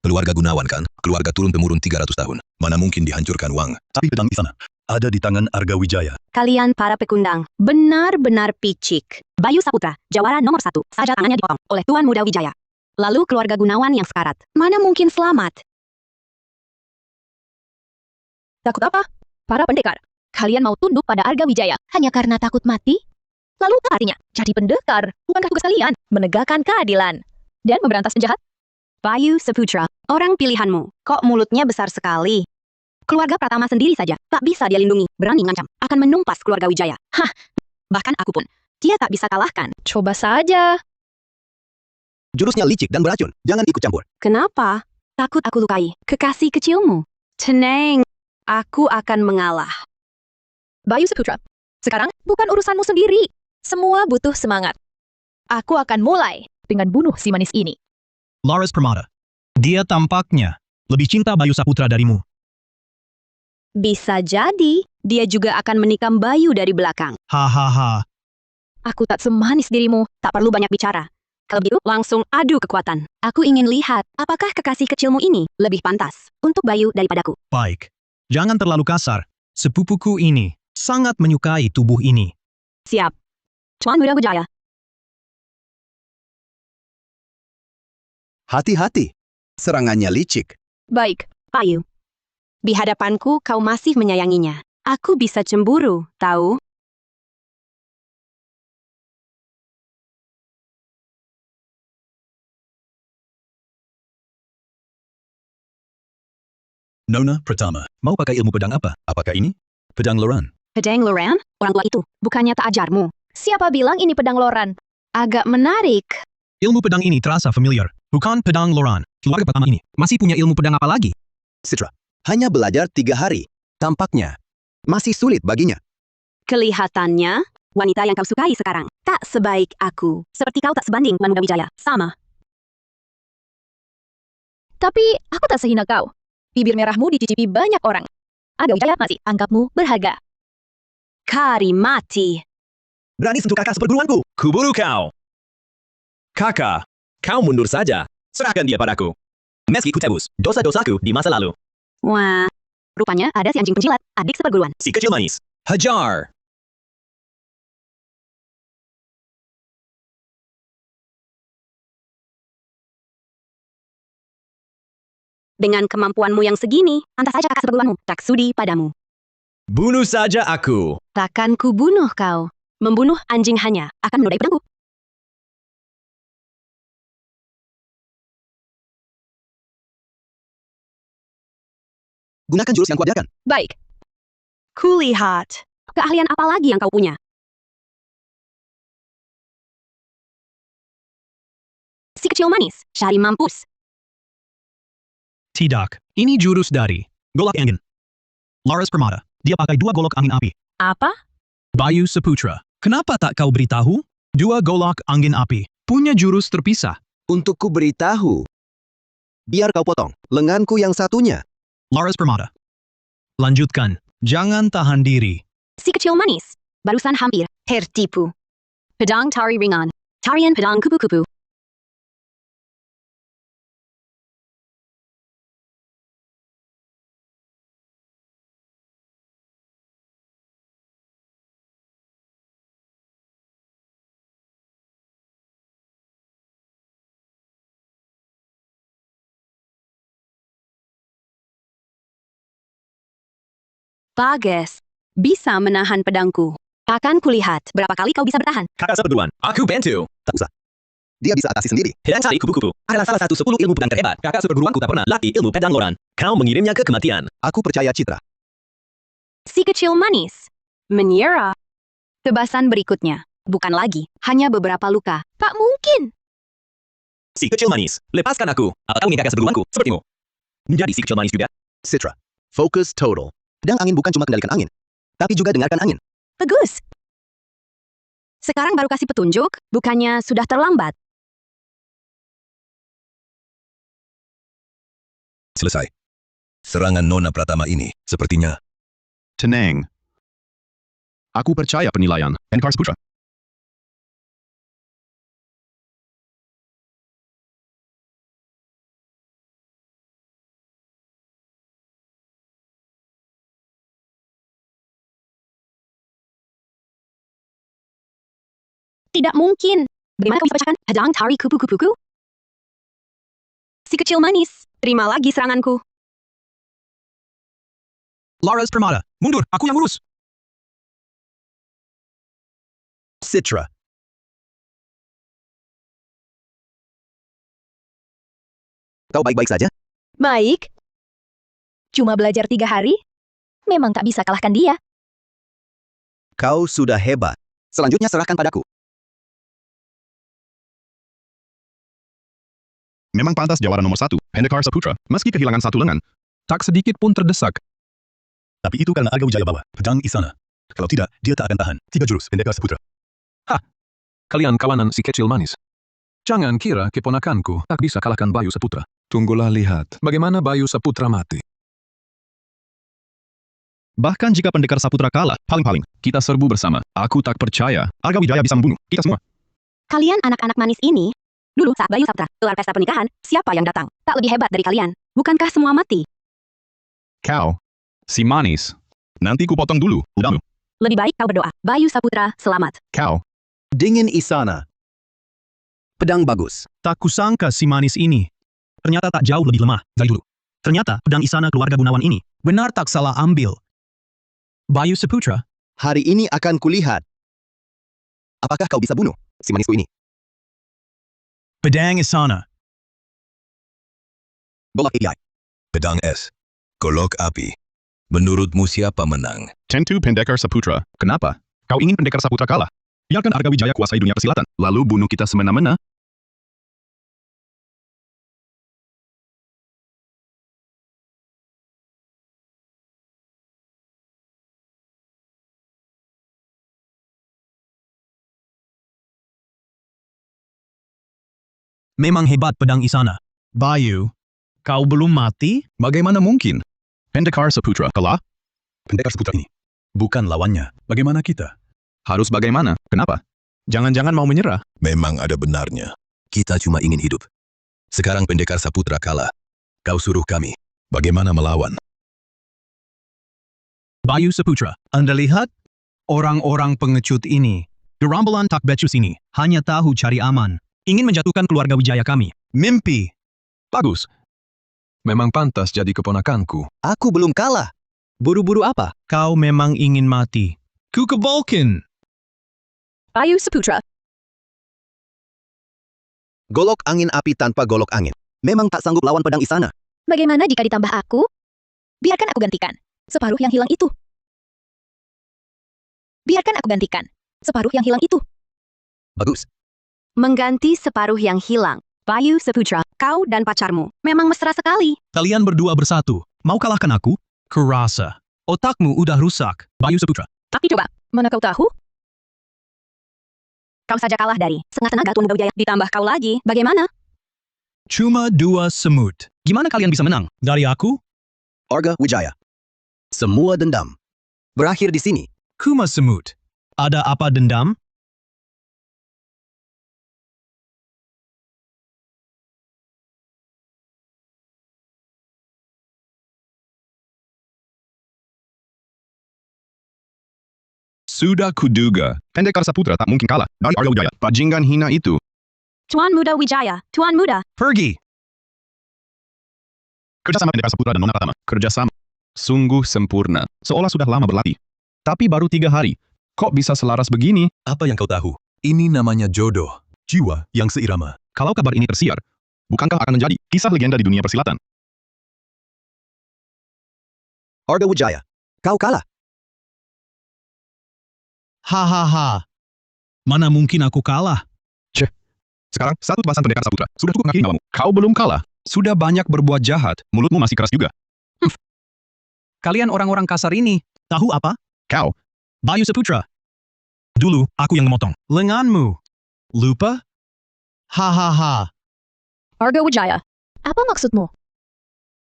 Keluarga Gunawan kan? Keluarga turun-temurun 300 tahun. Mana mungkin dihancurkan Wang? Tapi pedang Isana ada di tangan Arga Wijaya. Kalian para pekundang, benar-benar picik. Bayu Saputra, jawara nomor 1, saja tangannya dipotong oleh Tuan Muda Wijaya. Lalu keluarga Gunawan yang sekarat. Mana mungkin selamat? Takut apa? Para pendekar, kalian mau tunduk pada Arga Wijaya hanya karena takut mati? Lalu apa artinya? Jadi pendekar, bukankah tugas kalian menegakkan keadilan dan memberantas penjahat? Bayu Saputra, orang pilihanmu. Kok mulutnya besar sekali? Keluarga Pratama sendiri saja tak bisa dia lindungi. Berani ngancam akan menumpas keluarga Wijaya. Hah, bahkan aku pun. Dia tak bisa kalahkan. Coba saja. Jurusnya licik dan beracun. Jangan ikut campur. Kenapa? Takut aku lukai kekasih kecilmu. Tenang, aku akan mengalah. Bayu Saputra, sekarang bukan urusanmu sendiri. Semua butuh semangat. Aku akan mulai dengan bunuh si manis ini. Lawrence Permata. Dia tampaknya lebih cinta Bayu Saputra darimu. Bisa jadi, dia juga akan menikam Bayu dari belakang. Hahaha. Aku tak semanis dirimu. Tak perlu banyak bicara. Kalau begitu, langsung adu kekuatan. Aku ingin lihat, apakah kekasih kecilmu ini lebih pantas untuk Bayu daripadaku. Baik. Jangan terlalu kasar. Sepupuku ini sangat menyukai tubuh ini. Siap. Tuan Muda Wijaya. Hati-hati. Serangannya licik. Baik, Bayu. Di hadapanku kau masih menyayanginya. Aku bisa cemburu, tahu? Nona Pratama, mau pakai ilmu pedang apa? Apakah ini? Pedang Loran. Pedang Loran? Orang tua itu, bukannya tak ajarmu. siapa bilang ini pedang loran? Agak menarik. Ilmu pedang ini terasa familiar. Bukan pedang Loran. Keluarga pertama ini masih punya ilmu pedang apa lagi? Citra. Hanya belajar 3 hari. Tampaknya masih sulit baginya. Kelihatannya, wanita yang kau sukai sekarang tak sebaik aku. Seperti kau tak sebanding Tuan Muda Wijaya. Sama. Tapi aku tak sehina kau. Bibir merahmu dicicipi banyak orang. Arga Wijaya masih anggapmu berharga. Kari mati. Berani sentuh kakak seperguruanku. Kuburu kau. Kakak, kau mundur saja. Serahkan dia padaku. Meski ku tebus dosa-dosaku di masa lalu. Wah, rupanya ada si anjing penjilat, adik seperguruan. Si kecil manis. Hajar. Dengan kemampuanmu yang segini, pantas saja kakak seperguruanmu tak sudi padamu. Bunuh saja aku. Takkan ku bunuh kau. Membunuh anjing hanya akan menodai pedangku. Gunakan jurus yang kuajarkan. Baik, Kulihat. Keahlian apa lagi yang kau punya? Si kecil manis, cari mampus. Tidak. Ini jurus dari golok angin. Lawrence Permata. Dia pakai 2 golok angin api. Apa? Bayu Saputra. Kenapa tak kau beritahu? 2 golok angin api. Punya jurus terpisah. Untuk ku beritahu. Biar kau potong lenganku yang satunya. Lawrence Permata. Lanjutkan. Jangan tahan diri. Si kecil manis, barusan hampir tertipu. Pedang tari ringan, tarian pedang kupu-kupu. Bagus. Bisa menahan pedangku. Akan kulihat berapa kali kau bisa bertahan. Kakak seperguruan, aku bantu. Tak usah. Dia bisa atasi sendiri. Pedang tali kupu-kupu adalah salah satu 10 ilmu pedang terhebat. Kakak seperguruanku tak pernah latih ilmu pedang loran. Kau mengirimnya ke kematian. Aku percaya Citra. Si kecil manis. Menyerah. Tebasan berikutnya. Bukan lagi, hanya beberapa luka. Tak mungkin. Si kecil manis, lepaskan aku. Atau kau ingin kakak seperguruanku sepertimu? Menjadi si kecil manis juga. Citra. Focus total. Pedang angin bukan cuma kendalikan angin, tapi juga dengarkan angin. Bagus. Sekarang baru kasih petunjuk, bukannya sudah terlambat. Selesai. Serangan Nona Pratama ini, sepertinya. Tenang. Aku percaya penilaian Pendekar Saputra. Tidak mungkin. Bagaimana kau bisa bacakan pedang tari kupu-kupuku? Si kecil manis, terima lagi seranganku. Laras Permata, mundur, aku yang urus. Citra. Kau baik-baik saja? Baik. Cuma belajar 3 hari? Memang tak bisa kalahkan dia. Kau sudah hebat. Selanjutnya serahkan padaku. Memang pantas jawara nomor 1, Pendekar Saputra, meski kehilangan 1 lengan. Tak sedikit pun terdesak. Tapi itu karena Argawijaya bawa pedang Isana. Kalau tidak, dia tak akan tahan. 3 jurus Pendekar Saputra. Kalian kawanan si kecil manis. Jangan kira keponakanku tak bisa kalahkan Bayu Saputra. Tunggulah lihat bagaimana Bayu Saputra mati. Bahkan jika Pendekar Saputra kalah, paling-paling, kita serbu bersama. Aku tak percaya Argawijaya bisa membunuh kita semua. Kalian anak-anak manis ini, dulu saat Bayu Saputra gelar pesta pernikahan, siapa yang datang? Tak lebih hebat dari kalian. Bukankah semua mati? Kau, si manis. Nanti ku potong dulu, udahmu. Lebih baik kau berdoa. Bayu Saputra, selamat. Kau, Dingin Isana. Pedang bagus. Tak kusangka si manis ini. Ternyata tak jauh lebih lemah dari dulu. Ternyata pedang Isana keluarga Gunawan ini benar tak salah ambil. Bayu Saputra, Hari ini akan kulihat. Apakah kau bisa bunuh si manisku ini? pedang Isana. Golok AI. Pedang es. Golok api. Menurutmu siapa menang? tentu Pendekar Saputra. Kenapa? Kau ingin Pendekar Saputra kalah? Biarkan Argawijaya kuasai dunia persilatan, lalu bunuh kita semena-mena. Memang hebat pedang Isana. Bayu, kau belum mati? Bagaimana mungkin? Pendekar Saputra kalah? Pendekar Saputra ini. Bukan lawannya. Bagaimana kita? Harus bagaimana? Kenapa? Jangan-jangan mau menyerah? Memang ada benarnya. Kita cuma ingin hidup. Sekarang Pendekar Saputra kalah. Kau suruh kami. Bagaimana melawan? Bayu Saputra, Anda lihat? Orang-orang pengecut ini. Gerambelan tak becus ini hanya tahu cari aman. Ingin menjatuhkan keluarga Wijaya kami. Mimpi. Bagus. Memang pantas jadi keponakanku. Aku belum kalah. Buru-buru apa? Kau memang ingin mati. Ku kebalkan. Bayu Saputra. Golok angin api tanpa golok angin. Memang tak sanggup lawan pedang Isana. Bagaimana jika ditambah aku? Biarkan aku gantikan. Separuh yang hilang itu. Biarkan aku gantikan. Separuh yang hilang itu. Bagus. Mengganti separuh yang hilang. Bayu Saputra, kau dan pacarmu memang mesra sekali. Kalian berdua bersatu. Mau kalahkan aku? Kurasa. Otakmu udah rusak. Bayu Saputra. Tapi coba, mana kau tahu? Kau saja kalah dari setengah tenaga Tuan Wijaya. Ditambah kau lagi, bagaimana? Cuma 2 semut. Gimana kalian bisa menang? Dari aku? Argawijaya. Semua dendam berakhir di sini. Kuma semut. Ada apa dendam? Sudah kuduga, Pendekar Saputra tak mungkin kalah dari Argawijaya. Bajingan hina itu. Tuan Muda Wijaya, Tuan Muda. Pergi. Kerjasama Pendekar Saputra dan Nona Pratama. Kerjasama. Sungguh sempurna. Seolah sudah lama berlatih. Tapi baru 3 hari. Kok bisa selaras begini? Apa yang kau tahu? Ini namanya jodoh. Jiwa yang seirama. Kalau kabar ini tersiar, bukankah akan menjadi kisah legenda di dunia persilatan? Arga Wijaya, kau kalah. Hahaha. Mana mungkin aku kalah? Sekarang, satu tebasan pendekar Saputra. Sudah cukup mengakhiri nyawamu. Kau belum kalah. Sudah banyak berbuat jahat. Mulutmu masih keras juga. Kalian orang-orang kasar ini, tahu apa? Kau, Bayu Saputra. Dulu, aku yang memotong lenganmu. Lupa? Hahaha. Arga Wijaya, apa maksudmu?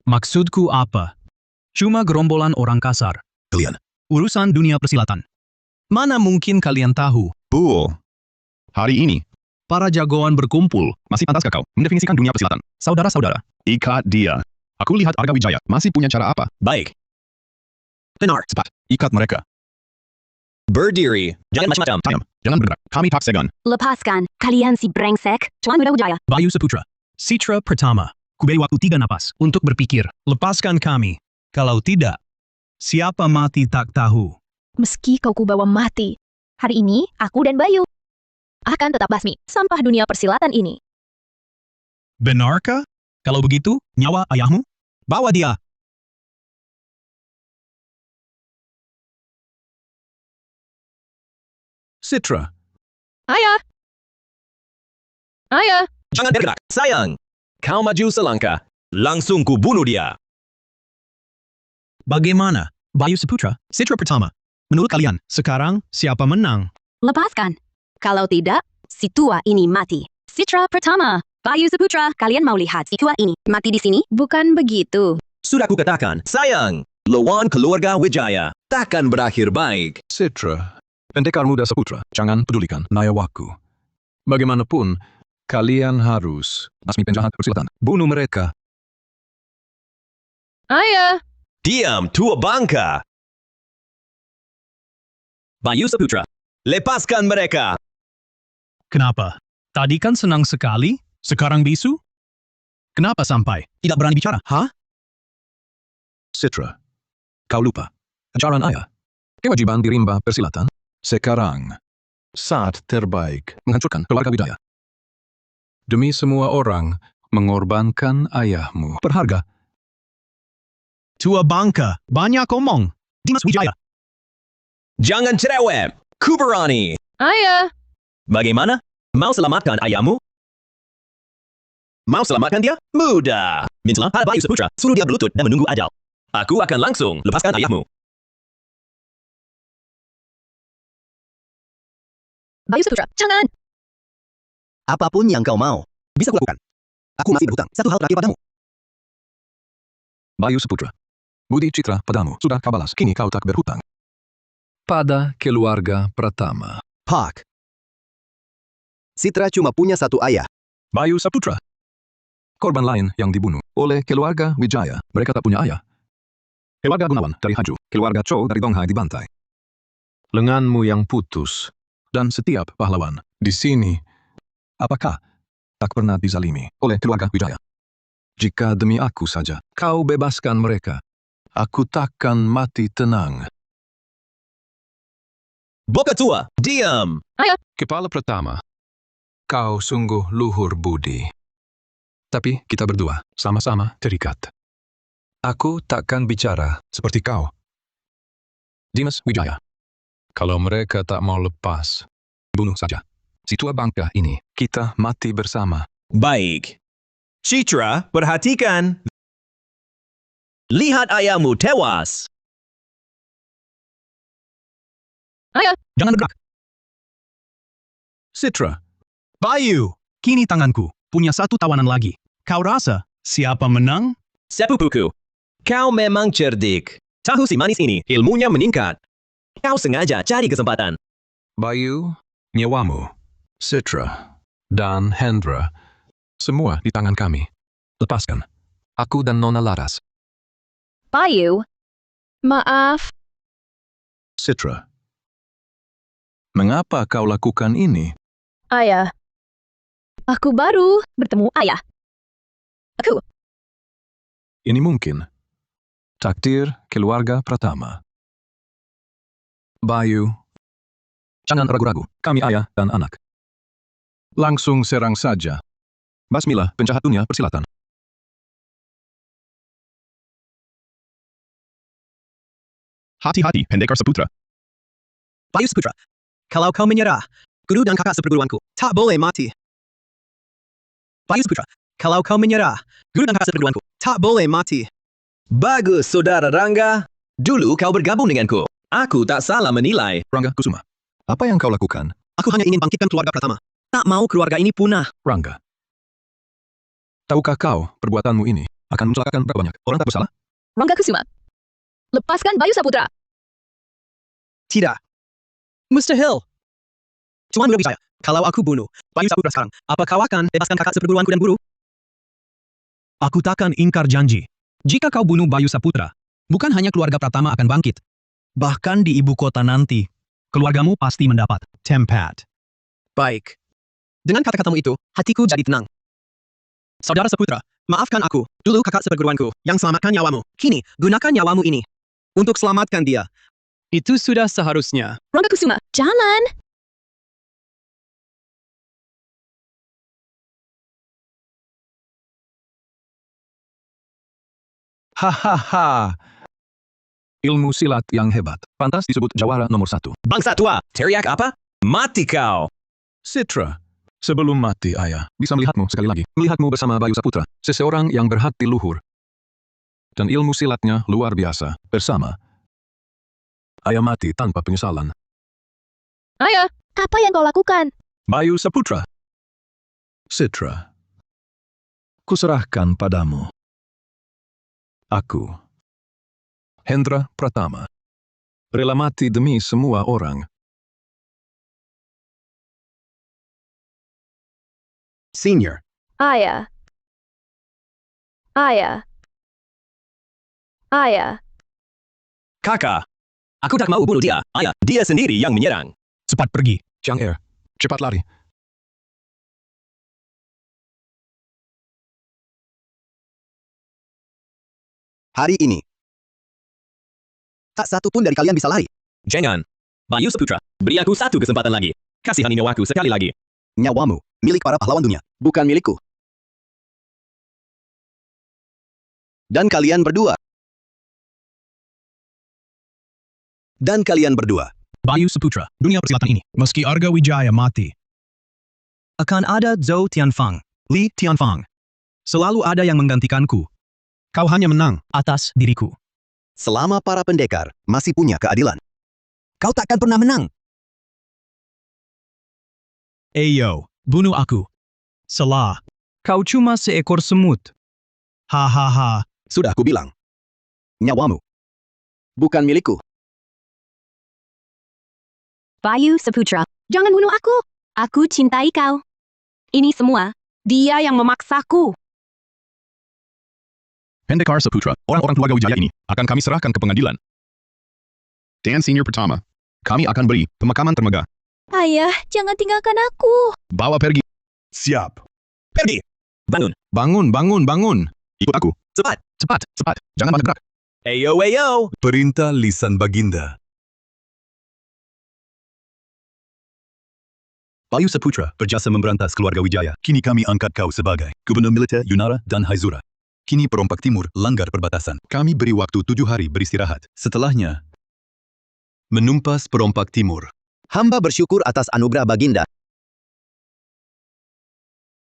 Maksudku apa? Cuma gerombolan orang kasar. Kalian. Urusan dunia persilatan. Mana mungkin kalian tahu? Bull. Hari ini, Para jagoan berkumpul. masih pantaskah kau mendefinisikan dunia persilatan? Saudara-saudara, Ikat dia. Aku lihat Arga Wijaya masih punya cara apa? Baik. Benar. Cepat, ikat mereka. Berdiri. Jangan macam-macam. Diam, jangan bergerak. Kami tak segan. Lepaskan, kalian si brengsek. Tuan Muda Wijaya. Bayu Saputra. Citra pertama. Kuberi waktu 3 napas untuk berpikir. Lepaskan kami. Kalau tidak, siapa mati tak tahu. Meski kau kubawa mati, hari ini aku dan Bayu akan tetap basmi sampah dunia persilatan ini. Benarkah? Kalau begitu, nyawa ayahmu? Bawa dia. Citra. Ayah! Ayah! Jangan bergerak. Sayang. Kau maju selangkah. Langsung ku bunuh dia. Bagaimana? Bayu Saputra, Citra pertama. Menurut kalian, sekarang siapa menang? Lepaskan. Kalau tidak, si tua ini mati. Citra pertama. Bayu Saputra, kalian mau lihat si tua ini mati di sini? Bukan begitu. Sudah kukatakan. Sayang. Lawan keluarga Wijaya takkan berakhir baik. Citra, pendekar muda Saputra, jangan pedulikan Nayawaku. Bagaimanapun, kalian harus basmi penjahat persilatan. Bunuh mereka. Ayah! Diam, tua bangka. Bayu Saputra. Lepaskan mereka. Kenapa? Tadi kan senang sekali, sekarang bisu? Kenapa sampai tidak berani bicara? Hah? Citra. Kau lupa. Ajaran ayah. Kewajiban di rimba persilatan. Sekarang, saat terbaik menghancurkan keluarga Wijaya. Demi semua orang, mengorbankan ayahmu. Berharga. Tua bangka, banyak omong. Dimas Wijaya. Jangan cerewet. Kuberani. Ayah! Bagaimana? Mau selamatkan ayahmu? Mau selamatkan dia? Mudah. Mintalah pada Bayu Saputra, suruh dia berlutut dan menunggu ajal. Aku akan langsung lepaskan ayahmu. Bayu Saputra, jangan! Apapun yang kau mau, bisa kulakukan. Aku masih berhutang satu hal terakhir padamu. Bayu Saputra. Budi citra padamu sudah kau balas. Kini kau tak berhutang. Pada keluarga pertama. Pak. Citra cuma punya satu ayah. Bayu Saputra. Korban lain yang dibunuh oleh keluarga Wijaya. Mereka tak punya ayah. Keluarga Gunawan dari Haju. Keluarga Cho dari Donghai dibantai. Lenganmu yang putus. Dan setiap pahlawan di sini. Apakah tak pernah dizalimi oleh keluarga Wijaya? Jika demi aku saja kau bebaskan mereka, aku takkan mati tenang. Boka tua, diam. Kepala pertama. Kau sungguh luhur budi. Tapi kita berdua sama-sama terikat. Aku takkan bicara seperti kau. Dimas Wijaya. Kalau mereka tak mau lepas, bunuh saja. Si tua bangka ini, kita mati bersama. Baik. Citra, perhatikan. Lihat ayahmu tewas. Jangan bergerak. Citra. Bayu, kini tanganku punya satu tawanan lagi. Kau rasa siapa menang? Sepupuku, kau memang cerdik. Tahu si manis ini, ilmunya meningkat. Kau sengaja cari kesempatan. Bayu, nyawamu. Citra. Dan Hendra. Semua di tangan kami. Lepaskan. Aku dan Nona Laras. Bayu, maaf. Citra. Mengapa kau lakukan ini? Ayah. Aku baru bertemu ayah. Aku. Ini mungkin. Takdir keluarga Pratama. Bayu, jangan ragu-ragu. Kami ayah dan anak. Langsung serang saja. Basmillah, penjahat dunia, persilatan. Hati-hati, Pendekar Saputra. Bayu Saputra, kalau kau menyerah, guru dan kakak seperguruanku tak boleh mati. Bayu Saputra, kalau kau menyerah, guru dan kakak seperguruanku tak boleh mati. Bagus, Saudara Rangga. Dulu kau bergabung denganku. Aku tak salah menilai. Rangga Kusuma, apa yang kau lakukan? Aku hanya ingin bangkitkan keluarga Pratama. Tak mau keluarga ini punah. Rangga, tahukah kau perbuatanmu ini akan mencelakakan berapa banyak orang tak bersalah? Rangga Kusuma. Lepaskan Bayu Saputra. Tidak. Mustahil. Tuan Wijaya, kalau aku bunuh Bayu Saputra sekarang, apa kau akan bebaskan kakak seperguruanku dan guru? Aku takkan ingkar janji. Jika kau bunuh Bayu Saputra, bukan hanya keluarga Pratama akan bangkit. Bahkan di ibu kota nanti, keluargamu pasti mendapat tempat. Baik. Dengan kata-katamu itu, hatiku jadi tenang. Saudara Saputra, maafkan aku. Dulu kakak seperguruanku yang selamatkan nyawamu. Kini, gunakan nyawamu ini untuk selamatkan dia. Itu sudah seharusnya. Rangga Kusuma, jangan. Hahaha. Ilmu silat yang hebat. Pantas disebut jawara nomor 1. Bangsa tua, teriak apa? Mati kau. Citra, sebelum mati ayah, bisa melihatmu sekali lagi. Melihatmu bersama Bayu Saputra, seseorang yang berhati luhur. Dan ilmu silatnya luar biasa. Bersama, ayah mati tanpa penyesalan. Ayah, apa yang kau lakukan? Bayu Saputra. Citra, kuserahkan padamu. Aku, Hendra Pratama, rela mati demi semua orang. Senior. Ayah. Ayah. Ayah. Kakak, aku tak mau bunuh dia. Ayah, dia sendiri yang menyerang. Cepat pergi. Chang Er, cepat lari. Hari ini, tak satu pun dari kalian bisa lari. Jangan. Bayu Saputra, beri aku satu kesempatan lagi. Kasihani nyawaku sekali lagi. Nyawamu, milik para pahlawan dunia, bukan milikku. Dan kalian berdua. Dan kalian berdua. Bayu Saputra, dunia persilatan ini, meski Arga Wijaya mati, akan ada Zhou Tianfang, Li Tianfang. Selalu ada yang menggantikanku. Kau hanya menang atas diriku. Selama para pendekar masih punya keadilan, kau takkan pernah menang. Eyo, bunuh aku. Salah. Kau cuma seekor semut. Hahaha. Sudah kubilang. Nyawamu, bukan milikku. Bayu Saputra, jangan bunuh aku. Aku cintai kau. Ini semua, dia yang memaksaku. Pendekar Saputra, orang-orang keluarga Wijaya ini akan kami serahkan ke pengadilan. Dan Senior Pratama, kami akan beri pemakaman termegah. Ayah, jangan tinggalkan aku. Bawa pergi. Siap. Pergi. Bangun. Bangun, bangun, bangun. Ikut aku. Cepat. Cepat, cepat. Jangan banyak gerak. Eyo, eyo. Perintah Lisan Baginda. Bayu Saputra berjasa memberantas keluarga Wijaya. Kini kami angkat kau sebagai Gubernur Militer Yunara dan Haizura. Kini perompak timur langgar perbatasan. Kami beri waktu 7 hari beristirahat. Setelahnya, menumpas perompak timur. Hamba bersyukur atas anugerah Baginda.